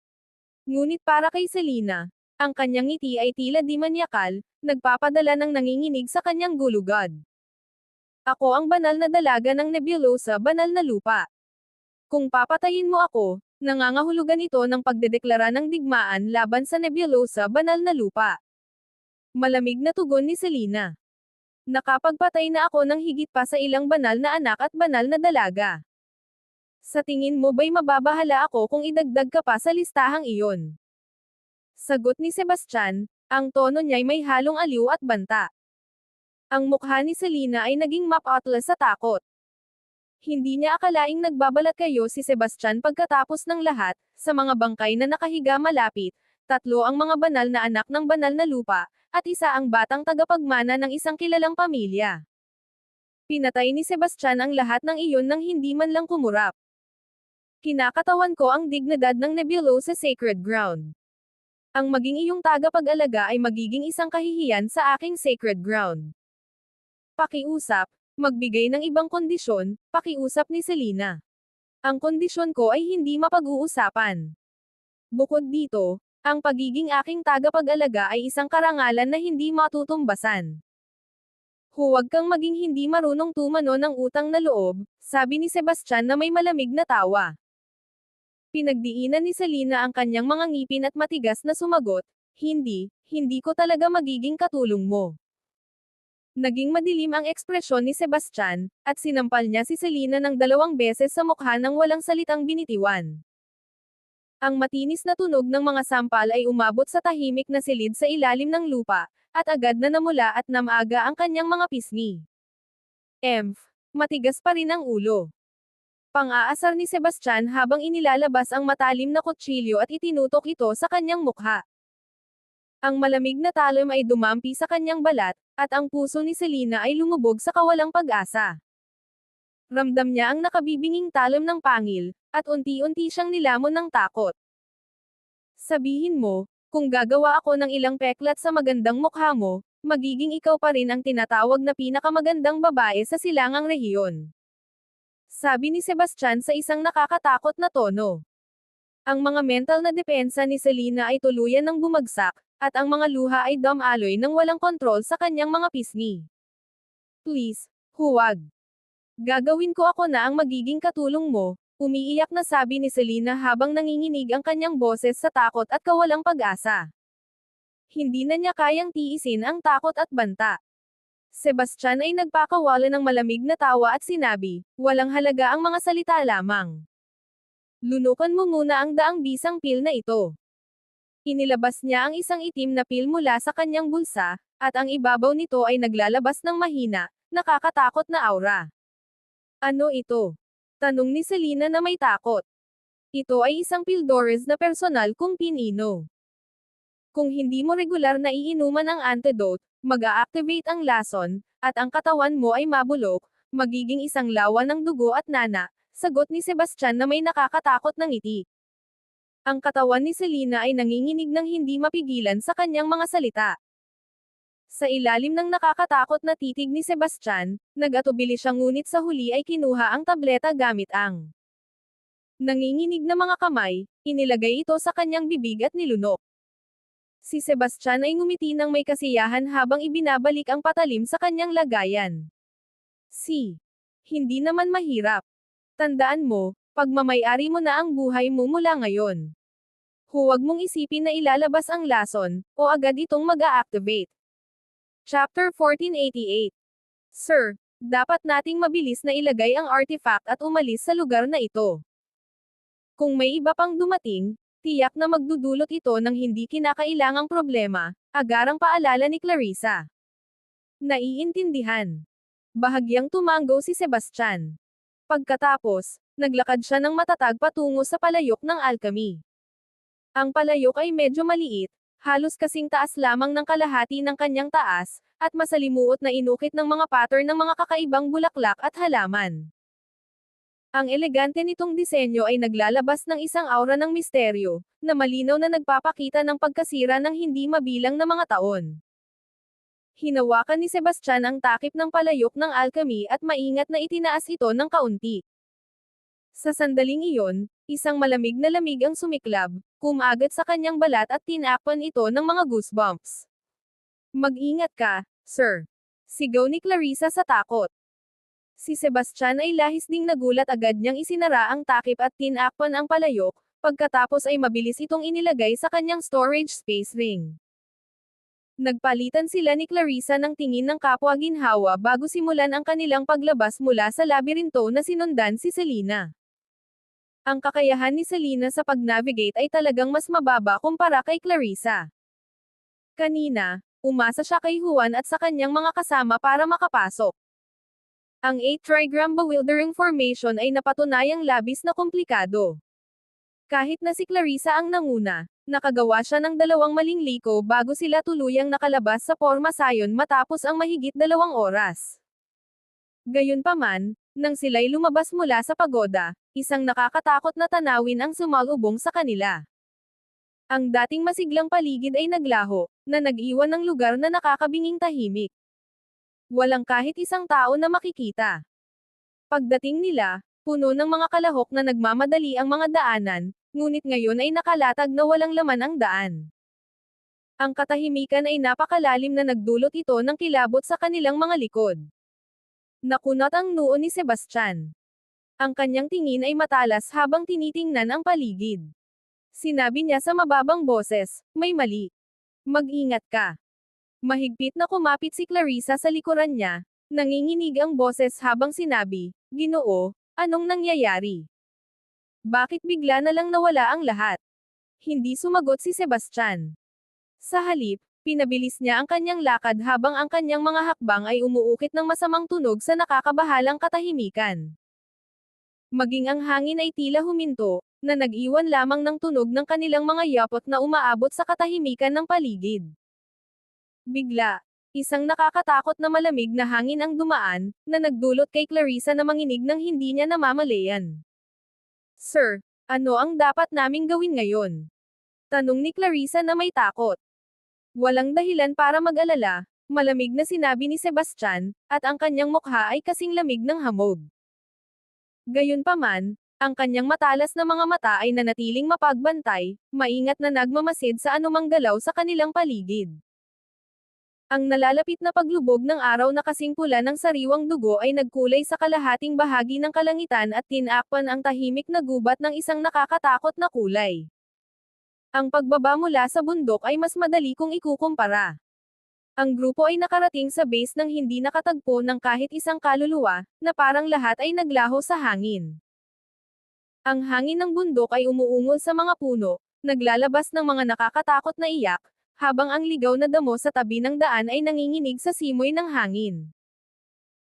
Ngunit para kay Selena, ang kanyang ngiti ay tila di manyakal, nagpapadala ng nanginginig sa kanyang gulugod. Ako ang banal na dalaga ng nebulosa banal na lupa. Kung papatayin mo ako, nangangahulugan ito ng pagdedeklara ng digmaan laban sa nebulosa banal na lupa. Malamig na tugon ni Selena. Nakapagpatay na ako ng higit pa sa ilang banal na anak at banal na dalaga. Sa tingin mo ba'y mababahala ako kung idagdag ka pa sa listahang iyon? Sagot ni Sebastian, ang tono niya'y may halong aliw at banta. Ang mukha ni Selena ay naging mapatlas sa takot. Hindi niya akalaing nagbabalat kayo si Sebastian pagkatapos ng lahat, sa mga bangkay na nakahiga malapit, tatlo ang mga banal na anak ng banal na lupa, at isa ang batang tagapagmana ng isang kilalang pamilya. Pinatay ni Sebastian ang lahat ng iyon nang hindi man lang kumurap. Kinakatawan ko ang dignidad ng Nebulosa Sacred Ground. Ang maging iyong tagapag-alaga ay magiging isang kahihiyan sa aking sacred ground. Pakiusap, magbigay ng ibang kondisyon, pakiusap ni Selena. Ang kondisyon ko ay hindi mapag-uusapan. Bukod dito, ang pagiging aking tagapag-alaga ay isang karangalan na hindi matutumbasan. Huwag kang maging hindi marunong tumano ng utang na loob, sabi ni Sebastian na may malamig na tawa. Pinagdiinan ni Selena ang kanyang mga ngipin at matigas na sumagot, hindi ko talaga magiging katulong mo. Naging madilim ang ekspresyon ni Sebastian, at sinampal niya si Selena ng 2 beses sa mukha nang walang salitang binitiwan. Ang matinis na tunog ng mga sampal ay umabot sa tahimik na silid sa ilalim ng lupa, at agad na namula at namaga ang kanyang mga pisngi. Matigas pa rin ang ulo. Pang-aasar ni Sebastian habang inilalabas ang matalim na kutsilyo at itinutok ito sa kanyang mukha. Ang malamig na talim ay dumampi sa kanyang balat, at ang puso ni Selena ay lumubog sa kawalang pag-asa. Ramdam niya ang nakabibinging talim ng pangil, at unti-unti siyang nilamon ng takot. Sabihin mo, kung gagawa ako ng ilang peklat sa magandang mukha mo, magiging ikaw pa rin ang tinatawag na pinakamagandang babae sa silangang rehiyon. Sabi ni Sebastian sa isang nakakatakot na tono. Ang mga mental na depensa ni Selena ay tuluyan ng bumagsak, at ang mga luha ay dumaloy ng walang kontrol sa kanyang mga pisngi. Please, huwag. Gagawin ko ako na ang magiging katulong mo, umiiyak na sabi ni Selena habang nanginginig ang kanyang boses sa takot at kawalang pag-asa. Hindi na niya kayang tiisin ang takot at banta. Sebastian ay nagpakawala ng malamig na tawa at sinabi, walang halaga ang mga salita lamang. Lunukan mo muna ang daang bisang pil na ito. Inilabas niya ang isang itim na pil mula sa kanyang bulsa, at ang ibabaw nito ay naglalabas ng mahina, nakakatakot na aura. Ano ito? Tanong ni Selena na may takot. Ito ay isang Pildores na personal kung pinino. Kung hindi mo regular na iinuman ang antidote, mag-a-activate ang lason, at ang katawan mo ay mabulok, magiging isang lawa ng dugo at nana, sagot ni Sebastian na may nakakatakot na ngiti. Ang katawan ni Selena ay nanginginig ng hindi mapigilan sa kanyang mga salita. Sa ilalim ng nakakatakot na titig ni Sebastian, nag-atubili siya ngunit sa huli ay kinuha ang tableta gamit ang nanginginig na mga kamay, inilagay ito sa kanyang bibig at nilunok. Si Sebastian ay ngumiti ng may kasiyahan habang ibinabalik ang patalim sa kanyang lagayan. Hindi naman mahirap. Tandaan mo, pagmamay-ari mo na ang buhay mo mula ngayon. Huwag mong isipin na ilalabas ang lason, o agad itong mag-a-activate. Chapter 1488. Sir, dapat nating mabilis na ilagay ang artifact at umalis sa lugar na ito. Kung may iba pang dumating, tiyak na magdudulot ito ng hindi kinakailangang problema, agarang paalala ni Clarissa. Naiintindihan. Bahagyang tumango si Sebastian. Pagkatapos, naglakad siya ng matatag patungo sa palayok ng alchemy. Ang palayok ay medyo maliit, halos kasing taas lamang ng kalahati ng kanyang taas, at masalimuot na inukit ng mga pattern ng mga kakaibang bulaklak at halaman. Ang elegante nitong disenyo ay naglalabas ng isang aura ng misteryo, na malinaw na nagpapakita ng pagkasira ng hindi mabilang na mga taon. Hinawakan ni Sebastian ang takip ng palayok ng alchemy at maingat na itinaas ito ng kaunti. Sa sandaling iyon, isang malamig na lamig ang sumiklab, kumagat sa kanyang balat at tinakpan ito ng mga goosebumps. Mag-ingat ka, sir. Sigaw ni Clarissa sa takot. Si Sebastian ay lahis ding nagulat, agad niyang isinara ang takip at tinakpan ang palayok, pagkatapos ay mabilis itong inilagay sa kanyang storage space ring. Nagpalitan sila ni Clarissa ng tingin ng kapwa-ginhawa bago simulan ang kanilang paglabas mula sa labirinto na sinundan si Selena. Ang kakayahan ni Selena sa pag-navigate ay talagang mas mababa kumpara kay Clarissa. Kanina, Umasa siya kay Juan at sa kanyang mga kasama para makapasok. Ang 8 trigram bewildering formation ay napatunayang labis na komplikado. Kahit na si Clarissa ang nanguna, nakagawa siya ng 2 maling liko bago sila tuluyang nakalabas sa formasyon matapos ang mahigit 2 oras. Gayunpaman, nang sila'y lumabas mula sa pagoda, isang nakakatakot na tanawin ang sumalubong sa kanila. Ang dating masiglang paligid ay naglaho, na nag-iwan ng lugar na nakakabinging tahimik. Walang kahit isang tao na makikita. Pagdating nila, puno ng mga kalahok na nagmamadali ang mga daanan, ngunit ngayon ay nakalatag na walang laman ang daan. Ang katahimikan ay napakalalim na nagdulot ito ng kilabot sa kanilang mga likod. Nakunot ang noo ni Sebastian. Ang kanyang tingin ay matalas habang tinitingnan ang paligid. Sinabi niya sa mababang boses, "May mali. Mag-ingat ka." Mahigpit na kumapit si Clarissa sa likuran niya, nanginginig ang boses habang sinabi, "Ginoo, anong nangyayari? Bakit bigla na lang nawala ang lahat?" Hindi sumagot si Sebastian. Sa halip, pinabilis niya ang kanyang lakad habang ang kanyang mga hakbang ay umuukit ng masamang tunog sa nakakabahalang katahimikan. Maging ang hangin ay tila huminto, na nag-iwan lamang ng tunog ng kanilang mga yapot na umaabot sa katahimikan ng paligid. Bigla, isang nakakatakot na malamig na hangin ang dumaan, na nagdulot kay Clarissa na manginig ng hindi niya namamalayan. "Sir, ano ang dapat naming gawin ngayon?" Tanong ni Clarissa na may takot. Walang dahilan para mag-alala, malamig na sinabi ni Sebastian, at ang kanyang mukha ay kasing lamig ng hamog. Gayunpaman, ang kanyang matalas na mga mata ay nanatiling mapagbantay, maingat na nagmamasid sa anumang galaw sa kanilang paligid. Ang nalalapit na paglubog ng araw na kasing pula ng sariwang dugo ay nagkulay sa kalahating bahagi ng kalangitan at tinakpan ang tahimik na gubat ng isang nakakatakot na kulay. Ang pagbaba mula sa bundok ay mas madali kung ikukumpara. Ang grupo ay nakarating sa base ng hindi nakatagpo ng kahit isang kaluluwa, na parang lahat ay naglaho sa hangin. Ang hangin ng bundok ay umuungol sa mga puno, naglalabas ng mga nakakatakot na iyak, habang ang ligaw na damo sa tabi ng daan ay nanginginig sa simoy ng hangin.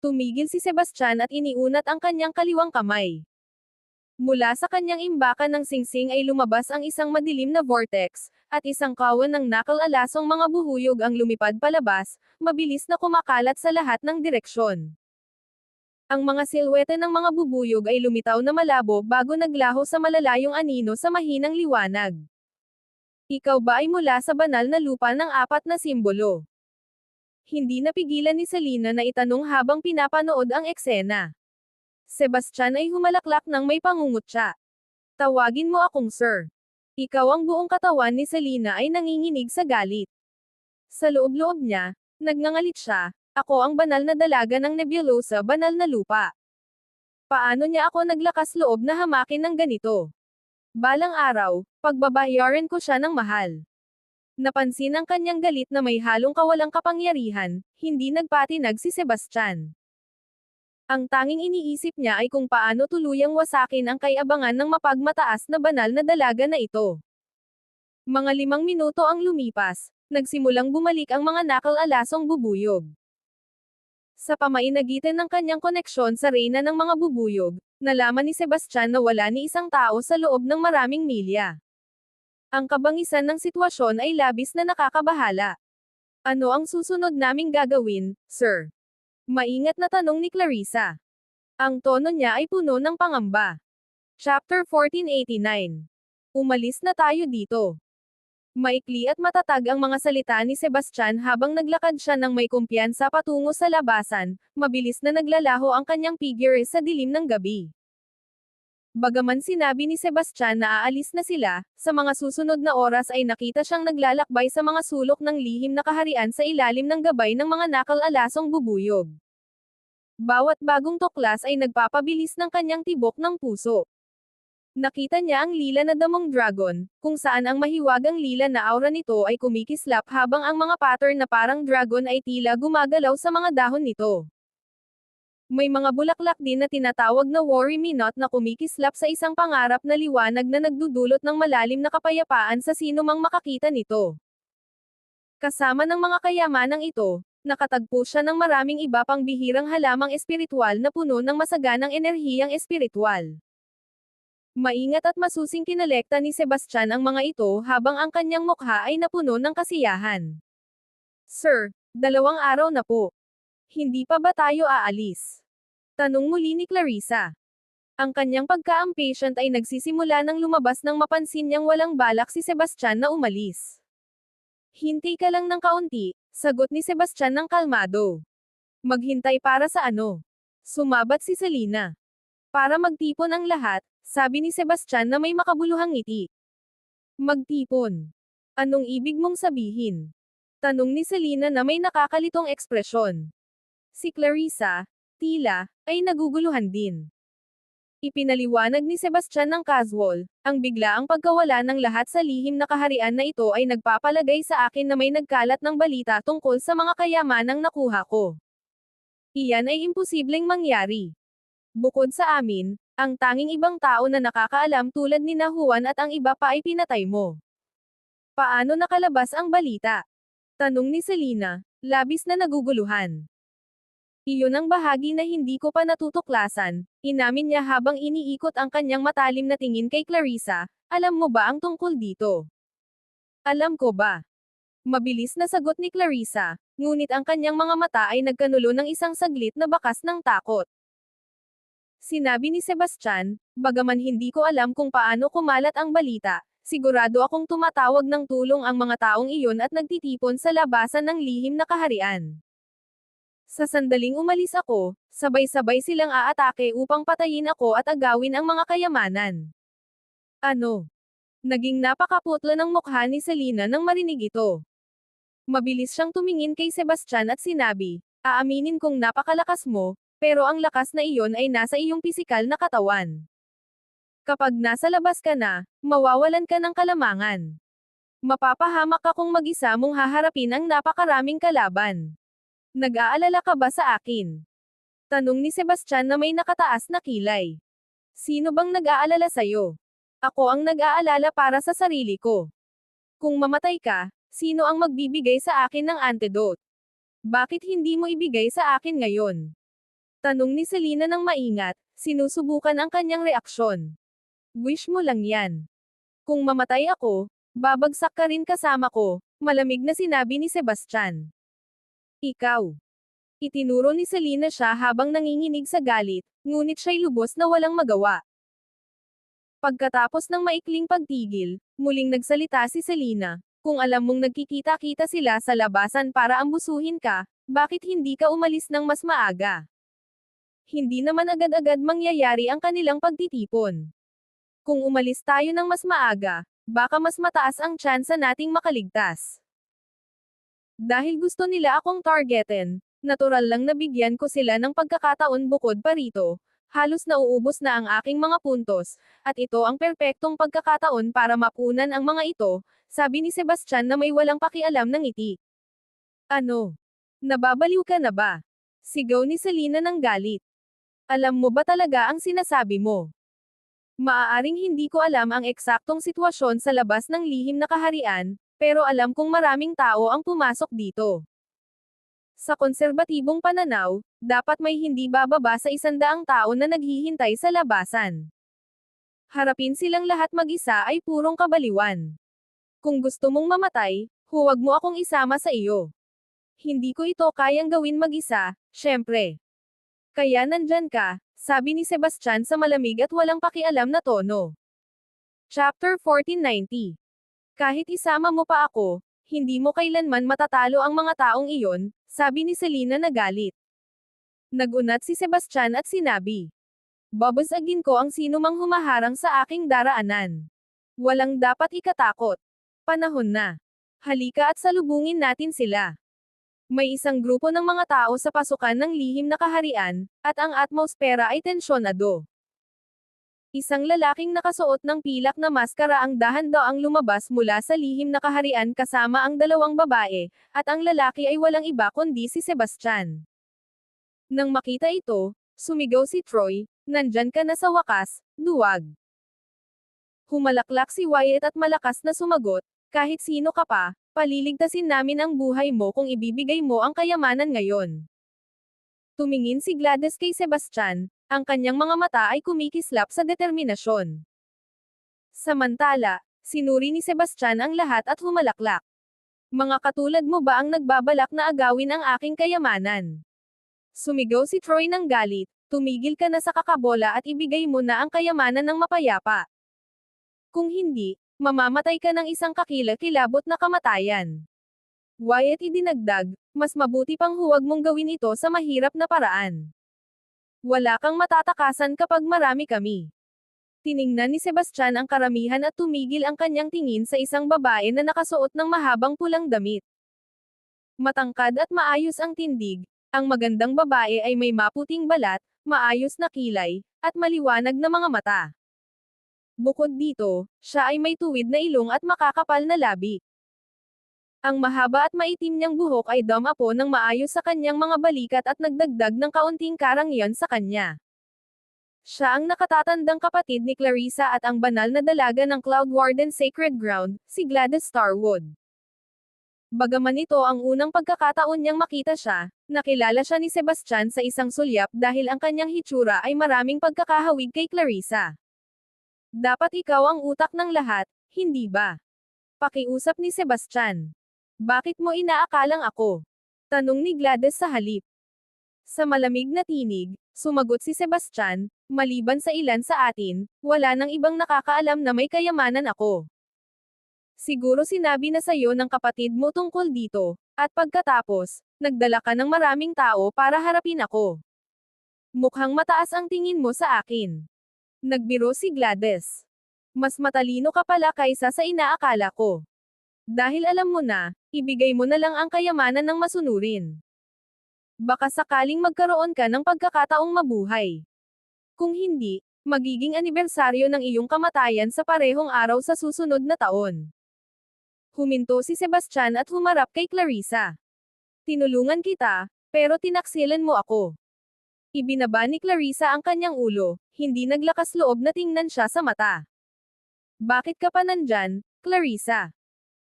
Tumigil si Sebastian at iniunat ang kanyang kaliwang kamay. Mula sa kanyang imbakan ng singsing ay lumabas ang isang madilim na vortex, at isang kawan ng nakal-alasong mga buhuyog ang lumipad palabas, mabilis na kumakalat sa lahat ng direksyon. Ang mga silwete ng mga bubuyog ay lumitaw na malabo bago naglaho sa malalayong anino sa mahinang liwanag. "Ikaw ba ay mula sa banal na lupa ng 4 na simbolo?" Hindi napigilan ni Selena na itanong habang pinapanood ang eksena. Sebastian ay humalaklak ng may pangungutya. "Tawagin mo akong sir." Ikaw ang buong katawan ni Selena ay nanginginig sa galit. Sa loob-loob niya, nagngangalit siya, "Ako ang banal na dalaga ng nebulosa banal na lupa. Paano niya ako naglakas loob na hamakin ng ganito? Balang araw, pagbabayaran ko siya ng mahal." Napansin ang kanyang galit na may halong kawalang kapangyarihan, hindi nagpatinag si Sebastian. Ang tanging iniisip niya ay kung paano tuluyang wasakin ang kay-abangan ng mapagmataas na banal na dalaga na ito. Mga 5 minuto ang lumipas, nagsimulang bumalik ang mga nakal-alasong bubuyog. Sa pamainagitan ng kanyang koneksyon sa reyna ng mga bubuyog, nalaman ni Sebastian na wala ni isang tao sa loob ng maraming milya. Ang kabangisan ng sitwasyon ay labis na nakakabahala. "Ano ang susunod naming gagawin, sir?" Maingat na tanong ni Clarissa. Ang tono niya ay puno ng pangamba. Chapter 1489. Umalis na tayo dito. Maikli at matatag ang mga salita ni Sebastian habang naglakad siya ng may kumpiyansa patungo sa labasan, mabilis na naglalaho ang kanyang figure sa dilim ng gabi. Bagaman sinabi ni Sebastian na aalis na sila, sa mga susunod na oras ay nakita siyang naglalakbay sa mga sulok ng lihim na kaharian sa ilalim ng gabay ng mga nakal-alasong bubuyog. Bawat bagong tuklas ay nagpapabilis ng kanyang tibok ng puso. Nakita niya ang lila na damong dragon, kung saan ang mahiwagang lila na aura nito ay kumikislap habang ang mga pattern na parang dragon ay tila gumagalaw sa mga dahon nito. May mga bulaklak din na tinatawag na worry me not na kumikislap sa isang pangarap na liwanag na nagdudulot ng malalim na kapayapaan sa sinumang makakita nito. Kasama ng mga kayamanang ito, nakatagpo siya ng maraming iba pang bihirang halamang espiritual na puno ng masaganang enerhiyang espiritual. Maingat at masusing kinolekta ni Sebastian ang mga ito habang ang kanyang mukha ay napuno ng kasiyahan. Sir, 2 araw na po. Hindi pa ba tayo aalis? Tanong muli ni Clarissa. Ang kanyang pagka-impatient ay nagsisimula nang lumabas nang mapansin niyang walang balak si Sebastian na umalis. Hintay ka lang ng kaunti, sagot ni Sebastian ng kalmado. Maghintay para sa ano? Sumabat si Selena. Para magtipon ang lahat, sabi ni Sebastian na may makabuluhang ngiti. Magtipon. Anong ibig mong sabihin? Tanong ni Selena na may nakakalitong ekspresyon. Si Clarissa, tila, ay naguguluhan din. Ipinaliwanag ni Sebastian ng casual, ang biglaang pagkawala ng lahat sa lihim na kaharian na ito ay nagpapalagay sa akin na may nagkalat ng balita tungkol sa mga kayamanang nakuha ko. Iyan ay imposibleng mangyari. Bukod sa amin, ang tanging ibang tao na nakakaalam tulad ni Juan at ang iba pa ay pinatay mo. Paano nakalabas ang balita? Tanong ni Selena, labis na naguguluhan. Iyon ang bahagi na hindi ko pa natutuklasan, inamin niya habang iniikot ang kanyang matalim na tingin kay Clarissa. Alam mo ba ang tungkol dito? Alam ko ba? Mabilis na sagot ni Clarissa, ngunit ang kanyang mga mata ay nagkanulo ng isang saglit na bakas ng takot. Sinabi ni Sebastian, bagaman hindi ko alam kung paano kumalat ang balita, sigurado akong tumatawag ng tulong ang mga taong iyon at nagtitipon sa labasan ng lihim na kaharian. Sa sandaling umalis ako, sabay-sabay silang aatake upang patayin ako at agawin ang mga kayamanan. Ano? Naging napakaputla ng mukha ni Selena nang marinig ito. Mabilis siyang tumingin kay Sebastian at sinabi, aaminin kong napakalakas mo, pero ang lakas na iyon ay nasa iyong pisikal na katawan. Kapag nasa labas ka na, mawawalan ka ng kalamangan. Mapapahamak ka kung mag-isa mong haharapin ang napakaraming kalaban. Nag-aalala ka ba sa akin? Tanong ni Sebastian na may nakataas na kilay. Sino bang nag-aalala sa'yo? Ako ang nag-aalala para sa sarili ko. Kung mamatay ka, sino ang magbibigay sa akin ng antidote? Bakit hindi mo ibigay sa akin ngayon? Tanong ni Selena ng maingat, sinusubukan ang kanyang reaksyon. Wish mo lang yan. Kung mamatay ako, babagsak ka rin kasama ko, malamig na sinabi ni Sebastian. Ikaw. Itinuro ni Selena siya habang nanginginig sa galit, ngunit siya'y lubos na walang magawa. Pagkatapos ng maikling pagtigil, muling nagsalita si Selena, kung alam mong nagkikita-kita sila sa labasan para ambusuhin ka, bakit hindi ka umalis ng mas maaga? Hindi naman agad-agad mangyayari ang kanilang pagtitipon. Kung umalis tayo ng mas maaga, baka mas mataas ang tsansa nating makaligtas. Dahil gusto nila akong targetin, natural lang na bigyan ko sila ng pagkakataon bukod pa rito, halos nauubos na ang aking mga puntos, at ito ang perpektong pagkakataon para mapunan ang mga ito, sabi ni Sebastian na may walang pakialam ng ngiti. Ano? Nababaliw ka na ba? Sigaw ni Selena ng galit. Alam mo ba talaga ang sinasabi mo? Maaaring hindi ko alam ang eksaktong sitwasyon sa labas ng lihim na kaharian, pero alam kong maraming tao ang pumasok dito. Sa konserbatibong pananaw, dapat may hindi bababa sa 100 tao na naghihintay sa labasan. Harapin silang lahat mag-isa ay purong kabaliwan. Kung gusto mong mamatay, huwag mo akong isama sa iyo. Hindi ko ito kayang gawin mag-isa, syempre. Kaya nandyan ka, sabi ni Sebastian sa malamig at walang pakialam na tono. Chapter 1490. Kahit isama mo pa ako, hindi mo kailanman matatalo ang mga taong iyon, sabi ni Selena na galit. Nagunat si Sebastian at sinabi. Babasagin ko ang sino mang humaharang sa aking daraanan. Walang dapat ikatakot. Panahon na. Halika at salubungin natin sila. May isang grupo ng mga tao sa pasukan ng lihim na kaharian, at ang atmosfera ay tensyonado. Isang lalaking nakasuot ng pilak na maskara ang dahan-daang lumabas mula sa lihim na kaharian kasama ang 2 babae, at ang lalaki ay walang iba kundi si Sebastian. Nang makita ito, sumigaw si Troy, nandyan ka na sa wakas, duwag. Humalaklak si Wyatt at malakas na sumagot, kahit sino ka pa, Paliligtasin namin ang buhay mo kung ibibigay mo ang kayamanan ngayon. Tumingin si Gladys kay Sebastian, ang kanyang mga mata ay kumikislap sa determinasyon. Samantala, sinuri ni Sebastian ang lahat at humalaklak. Mga katulad mo ba ang nagbabalak na agawin ang aking kayamanan? Sumigaw si Troy ng galit, tumigil ka na sa kakabola at ibigay mo na ang kayamanan ng mapayapa. Kung hindi, mamamatay ka ng isang kakilakilabot na kamatayan. Wyatt idinagdag, mas mabuti pang huwag mong gawin ito sa mahirap na paraan. Wala kang matatakasan kapag marami kami. Tiningnan ni Sebastian ang karamihan at tumigil ang kanyang tingin sa isang babae na nakasuot ng mahabang pulang damit. Matangkad at maayos ang tindig, ang magandang babae ay may maputing balat, maayos na kilay, at maliwanag na mga mata. Bukod dito, siya ay may tuwid na ilong at makakapal na labi. Ang mahaba at maitim niyang buhok ay dumapo ng maayos sa kanyang mga balikat at nagdagdag ng kaunting karangyaan sa kanya. Siya ang nakatatandang kapatid ni Clarissa at ang banal na dalaga ng Cloud Warden Sacred Ground, si Gladys Starwood. Bagaman ito ang unang pagkakataon niyang makita siya, nakilala siya ni Sebastian sa isang sulyap dahil ang kanyang hitsura ay maraming pagkakahawig kay Clarissa. Dapat ikaw ang utak ng lahat, hindi ba? Pakiusap ni Sebastian. Bakit mo inaakalang ako? Tanong ni Gladys sa halip. Sa malamig na tinig, sumagot si Sebastian, maliban sa ilan sa atin, wala nang ibang nakakaalam na may kayamanan ako. Siguro sinabi na sa'yo ng kapatid mo tungkol dito, at pagkatapos, nagdala ka ng maraming tao para harapin ako. Mukhang mataas ang tingin mo sa akin. Nagbiro si Gladys. Mas matalino ka pala kaysa sa inaakala ko. Dahil alam mo na, ibigay mo na lang ang kayamanan ng masunurin. Baka sakaling magkaroon ka ng pagkakataong mabuhay. Kung hindi, magiging anibersaryo ng iyong kamatayan sa parehong araw sa susunod na taon. Huminto si Sebastian at humarap kay Clarissa. Tinulungan kita, pero tinaksilan mo ako. Ibinaba ni Clarissa ang kanyang ulo, hindi naglakas loob na tingnan siya sa mata. Bakit ka pa nandyan, Clarissa?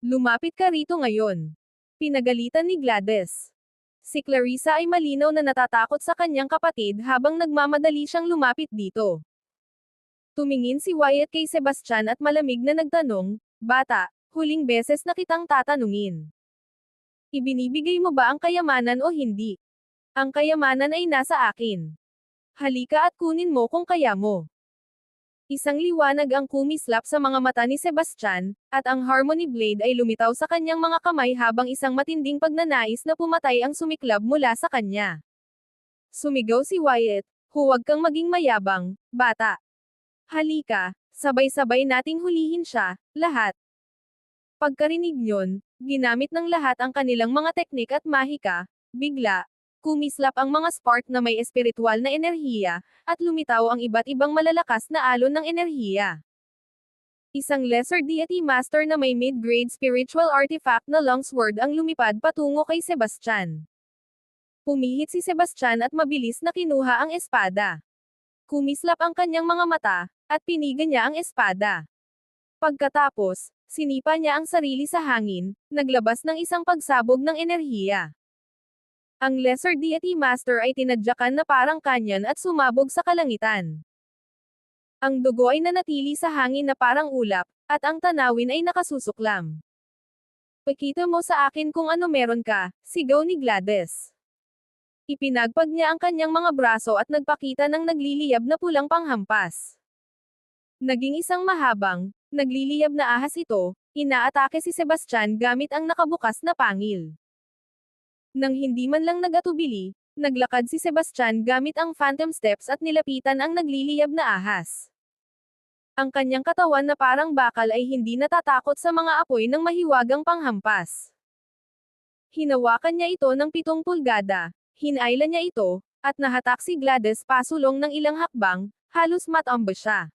Lumapit ka rito ngayon. Pinagalitan ni Gladys. Si Clarissa ay malinaw na natatakot sa kanyang kapatid habang nagmamadali siyang lumapit dito. Tumingin si Wyatt kay Sebastian at malamig na nagtanong, "Bata, huling beses na kitang tatanungin. Ibinibigay mo ba ang kayamanan o hindi? Ang kayamanan ay nasa akin. Halika at kunin mo kung kaya mo." Isang liwanag ang kumislap sa mga mata ni Sebastian, at ang Harmony Blade ay lumitaw sa kanyang mga kamay habang isang matinding pagnanais na pumatay ang sumiklab mula sa kanya. Sumigaw si Wyatt, "Huwag kang maging mayabang, bata. Halika, sabay-sabay nating hulihin siya, lahat." Pagkarinig niyon, ginamit ng lahat ang kanilang mga teknik at mahika, bigla, kumislap ang mga spark na may espiritual na enerhiya, at lumitaw ang iba't ibang malalakas na alon ng enerhiya. Isang lesser deity master na may mid-grade spiritual artifact na longsword ang lumipad patungo kay Sebastian. Pumihit si Sebastian at mabilis na kinuha ang espada. Kumislap ang kanyang mga mata, at piniga niya ang espada. Pagkatapos, sinipa niya ang sarili sa hangin, naglabas ng isang pagsabog ng enerhiya. Ang Lesser Deity Master ay tinadyakan na parang kanyon at sumabog sa kalangitan. Ang dugo ay nanatili sa hangin na parang ulap, at ang tanawin ay nakasusuklam. "Pakita mo sa akin kung ano meron ka," sigaw ni Gladys. Ipinagpag niya ang kanyang mga braso at nagpakita ng nagliliyab na pulang panghampas. Naging isang mahabang, nagliliyab na ahas ito, inaatake si Sebastian gamit ang nakabukas na pangil. Nang hindi man lang nagatubili, naglakad si Sebastian gamit ang Phantom Steps at nilapitan ang nagliliyab na ahas. Ang kanyang katawan na parang bakal ay hindi natatakot sa mga apoy ng mahiwagang panghampas. Hinawakan niya ito ng 7 pulgada, hinailan niya ito, at nahatak si Gladys pasulong ng ilang hakbang, halos matamba siya.